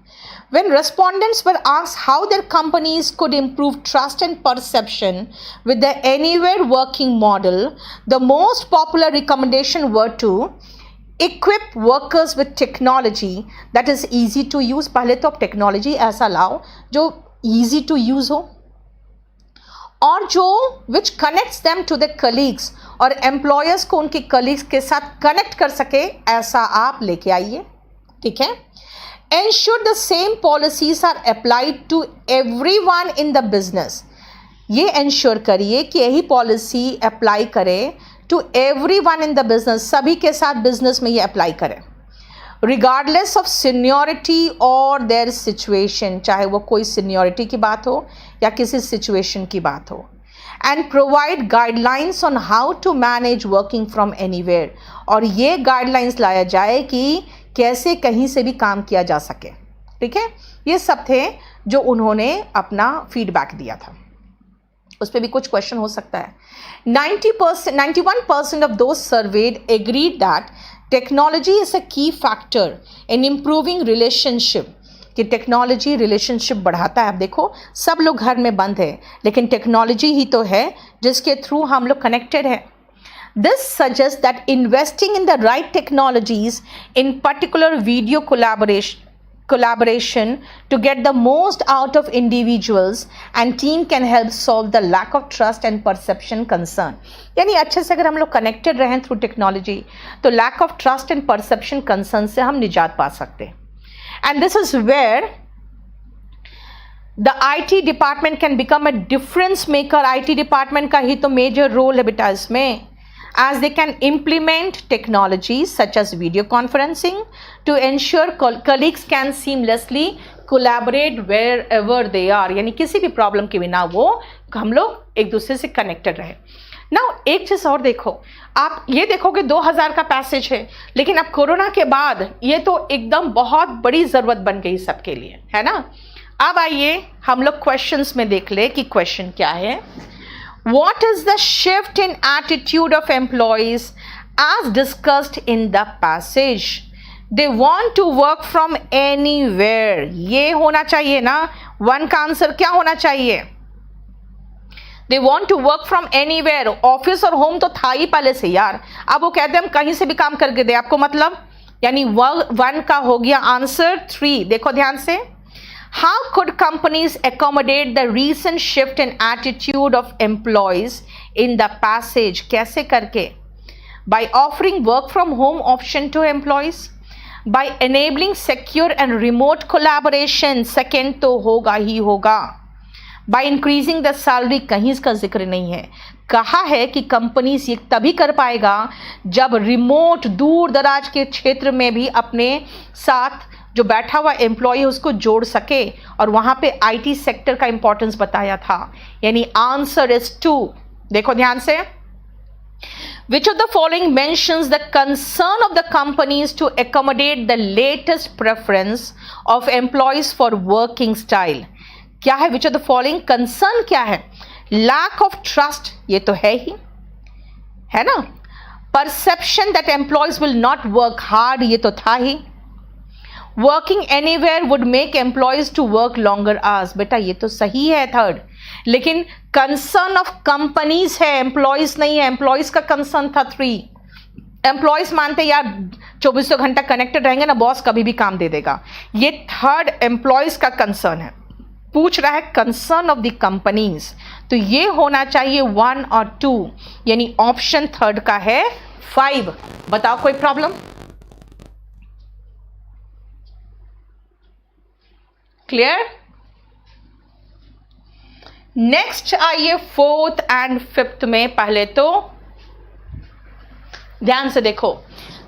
When respondents were asked how their companies could improve trust and perception with the anywhere working model, the most popular recommendation were to equip workers with technology that is easy to use. पहले तो आप technology ऐसा लाओ जो easy to use हो और जो which connects them to their colleagues, और employers को उनके colleagues के साथ कनेक्ट कर सके, ऐसा आप लेके आइए। ठीक है। Ensure the same policies are applied to everyone in the business. ये इंश्योर करिए कि यही पॉलिसी अप्लाई करें to everyone in the business, सभी के साथ बिजनेस में ये अप्लाई करें, रिगार्डलेस ऑफ सीनियरिटी और देयर सिचुएशन, चाहे वो कोई सीनियरिटी की बात हो या किसी सिचुएशन की बात हो। And provide guidelines on how to manage working from anywhere, और ये गाइडलाइंस लाया जाए कि कैसे कहीं से भी काम किया जा सके। ठीक है, ये सब थे जो उन्होंने अपना फीडबैक दिया था। उस पर भी कुछ क्वेश्चन हो सकता है। 91% of those surveyed agreed that technology is a key factor in improving relationship, कि टेक्नोलॉजी रिलेशनशिप बढ़ाता है। अब देखो, सब लोग घर में बंद है, लेकिन टेक्नोलॉजी ही तो है जिसके थ्रू हम लोग कनेक्टेड है। This suggests that investing in the right technologies, in particular video collaboration to get the most out of individuals and team can help solve the lack of trust and perception concern. यानी अच्छे से अगर हम लोग connected रहें through technology तो lack of trust and perception concern से हम निजात पा सकते हैं। And this is where the IT department can become a difference maker. IT department का ही तो मेजर रोल है बेटा इसमें, as they can implement technologies such as video conferencing to ensure colleagues can seamlessly collaborate wherever they are, यानी किसी भी problem के बिना वो हम लोग एक दूसरे से कनेक्टेड रहे। नाउ एक चीज़ और देखो, आप ये देखोगे 2000 का पैसेज है, लेकिन अब कोरोना के बाद ये तो एकदम बहुत बड़ी ज़रूरत बन गई सबके लिए, है ना। अब आइए हम लोग क्वेश्चंस में देख ले कि क्वेश्चन क्या है। What is the shift in attitude of employees as discussed in the passage? They want to work from anywhere. ये होना चाहिए ना, वन का आंसर क्या होना चाहिए? They want to work from anywhere. Office और होम तो था ही पहले से यार, अब वो कहते हैं हम कहीं से भी काम करके दे आपको, मतलब यानी वन का हो गया आंसर 3। देखो ध्यान से, how could companies accommodate the recent shift in attitude of employees in the passage? कैसे करके? By offering work from home option to employees, by enabling secure and remote collaboration, second तो होगा ही होगा, by increasing the salary, कहीं इसका जिक्र नहीं है। कहा है कि कंपनीज ये तभी कर पाएगा जब रिमोट दूर दराज के क्षेत्र में भी अपने साथ जो बैठा हुआ एम्प्लॉय है उसको जोड़ सके, और वहां पे IT सेक्टर का इंपॉर्टेंस बताया था, यानी आंसर इज 2। देखो ध्यान से, which of the following mentions the concern of the companies to accommodate the latest preference of employees for working style? क्या है which of the following? concern क्या है? lack of trust, ये तो है ही, है ना। perception that employees will not work hard, ये तो था ही। Working anywhere would make employees to work longer hours, बेटा ये तो सही है थर्ड, लेकिन कंसर्न ऑफ कंपनीज है, एम्प्लॉयज नहीं है। एम्प्लॉयज का कंसर्न था 3। एम्प्लॉयज मानते यार 2400 घंटा कनेक्टेड रहेंगे ना, बॉस कभी भी काम दे देगा। ये थर्ड एम्प्लॉयज का कंसर्न है, पूछ रहा है कंसर्न ऑफ द कंपनीज, तो ये होना चाहिए 1 और 2, यानी ऑप्शन थर्ड का है 5। बताओ कोई प्रॉब्लम? क्लियर? नेक्स्ट आइए 4th and 5th में। पहले तो ध्यान से देखो,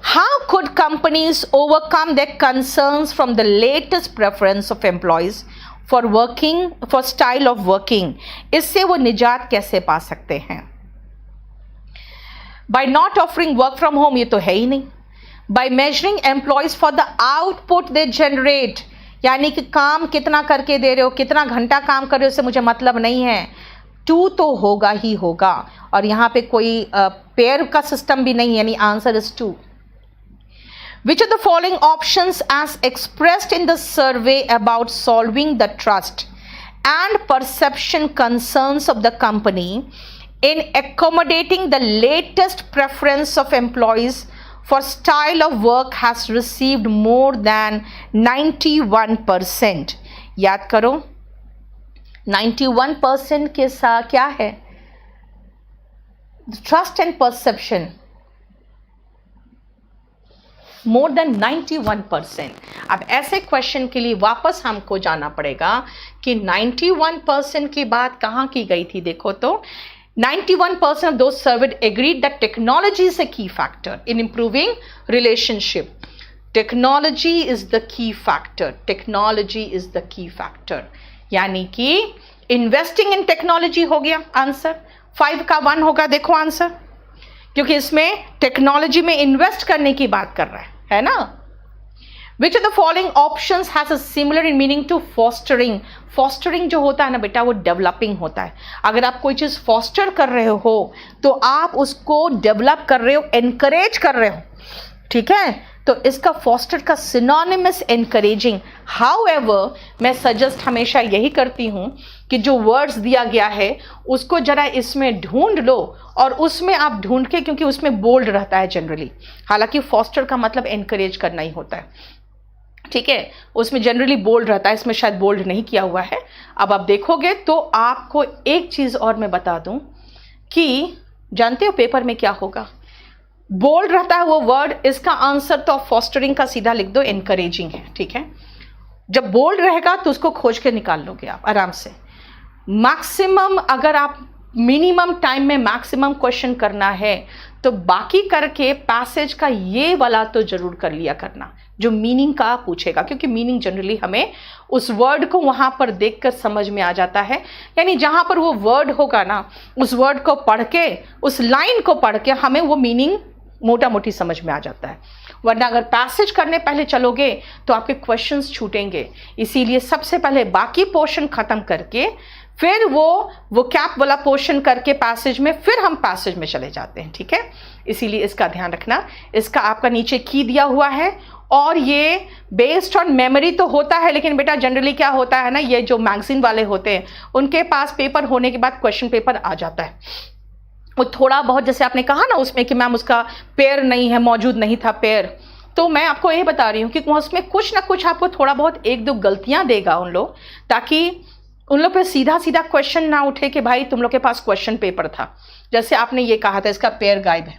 how could companies overcome the concerns from the latest preference of employees for working, for style of working, इससे वो निजात कैसे पा सकते हैं? By not offering work from home, ये तो है ही नहीं। By measuring employees for the output they generate, यानी कि काम कितना करके दे रहे हो, कितना घंटा काम कर रहे हो, उससे मुझे मतलब नहीं है। 2 तो होगा ही होगा, और यहाँ पे कोई पेयर का सिस्टम भी नहीं, यानी answer is 2। Which of the following options as expressed in the survey about solving the trust and perception concerns of the company in accommodating the latest preference of employees for style of work has received more than 91%? याद करो 91% के साथ क्या है? Trust and perception. More than 91%। अब ऐसे question के लिए वापस हमको जाना पड़ेगा कि 91% की बात कहाँ की गई थी। देखो तो 91% of those surveyed agreed that technology is a key factor in improving relationship. Technology is the key factor. Technology is the key factor. यानी कि investing in technology हो गया आंसर, 5 का 1 होगा। देखो आंसर, क्योंकि इसमें टेक्नोलॉजी में इन्वेस्ट करने की बात कर रहा है ना। Which of the following options has a similar in meaning to fostering? Fostering जो होता है ना बेटा, वो डेवलपिंग होता है। अगर आप कोई चीज़ फॉस्टर कर रहे हो तो आप उसको डेवलप कर रहे हो, एनकरेज कर रहे हो, ठीक है। तो इसका फॉस्टर का सिनोनिमस एनकरेजिंग। हाउएवर मैं सजेस्ट हमेशा यही करती हूँ कि जो वर्ड्स दिया गया है उसको जरा इसमें ढूंढ लो, और उसमें आप ढूंढ के, क्योंकि उसमें बोल्ड रहता है जनरली, हालांकि फॉस्टर का मतलब एनकरेज करना ही होता है, ठीक है। उसमें जनरली बोल्ड रहता है, इसमें शायद बोल्ड नहीं किया हुआ है। अब आप देखोगे तो आपको एक चीज़ और मैं बता दूं कि जानते हो पेपर में क्या होगा, बोल्ड रहता है वो वर्ड, इसका आंसर तो फॉस्टरिंग का सीधा लिख दो, एनकरेजिंग है, ठीक है। जब बोल्ड रहेगा तो उसको खोज के निकाल लोगे आप आराम से। मैक्सिमम, अगर आप मिनिमम टाइम में मैक्सिमम क्वेश्चन करना है तो बाकी करके पैसेज का ये वाला तो जरूर कर लिया करना जो मीनिंग का पूछेगा, क्योंकि मीनिंग जनरली हमें उस वर्ड को वहां पर देखकर समझ में आ जाता है। यानी जहां पर वो वर्ड होगा ना, उस वर्ड को पढ़ के, उस लाइन को पढ़ के हमें वो मीनिंग मोटा मोटी समझ में आ जाता है। वरना अगर पैसेज करने पहले चलोगे तो आपके क्वेश्चंस छूटेंगे। इसीलिए सबसे पहले बाकी पोर्शन खत्म करके फिर वो कैप वाला पोर्शन करके पैसेज में, फिर हम पैसेज में चले जाते हैं, ठीक है। इसीलिए इसका ध्यान रखना। इसका आपका नीचे की दिया हुआ है, और ये बेस्ड ऑन मेमोरी तो होता है, लेकिन बेटा जनरली क्या होता है ना, ये जो मैगजीन वाले होते हैं उनके पास पेपर होने के बाद क्वेश्चन पेपर आ जाता है। वो थोड़ा बहुत, जैसे आपने कहा ना उसमें कि मैम उसका पेयर नहीं है, मौजूद नहीं था पेयर, तो मैं आपको ये बता रही हूँ कि उसमें कुछ ना कुछ आपको थोड़ा बहुत 1-2 गलतियां देगा उन लोग, ताकि उन लोग पे सीधा सीधा क्वेश्चन ना उठे कि भाई तुम लोग के पास क्वेश्चन पेपर था, जैसे आपने ये कहा था इसका पेयर गायब है,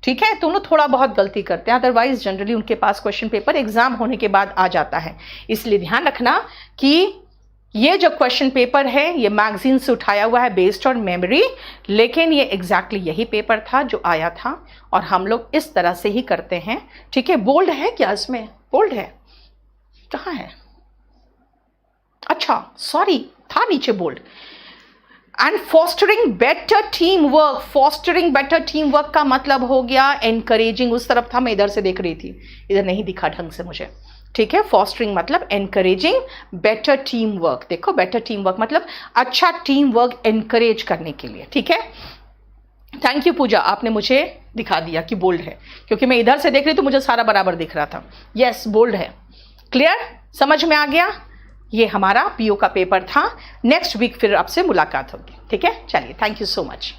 ठीक है। तो उन लोग थोड़ा बहुत गलती करते हैं, अदरवाइज जनरली उनके पास क्वेश्चन पेपर एग्जाम होने के बाद आ जाता है। इसलिए ध्यान रखना कि ये जो क्वेश्चन पेपर है ये मैगजीन से उठाया हुआ है बेस्ड ऑन मेमोरी, लेकिन ये एग्जैक्टली यही पेपर था जो आया था, और हम लोग इस तरह से ही करते हैं, ठीक है। बोल्ड है क्या इसमें? बोल्ड है कहाँ है? अच्छा सॉरी, था नीचे bold. And fostering better team work. Fostering better team work का मतलब हो गया एनकरेजिंग। उस तरफ था, मैं इधर से देख रही थी, इधर नहीं दिखा ढंग से मुझे, ठीक है। फॉस्टरिंग मतलब एनकरेजिंग बेटर टीम वर्क। देखो बेटर टीम वर्क मतलब अच्छा टीम वर्क एनकरेज करने के लिए, ठीक है। थैंक यू पूजा, आपने मुझे दिखा दिया कि बोल्ड है, क्योंकि मैं इधर से देख रही तो मुझे सारा बराबर दिख रहा था। यस बोल्ड है। क्लियर, समझ में आ गया। ये हमारा पीओ का पेपर था। नेक्स्ट वीक फिर आपसे मुलाकात होगी, ठीक है। चलिए, थैंक यू सो मच।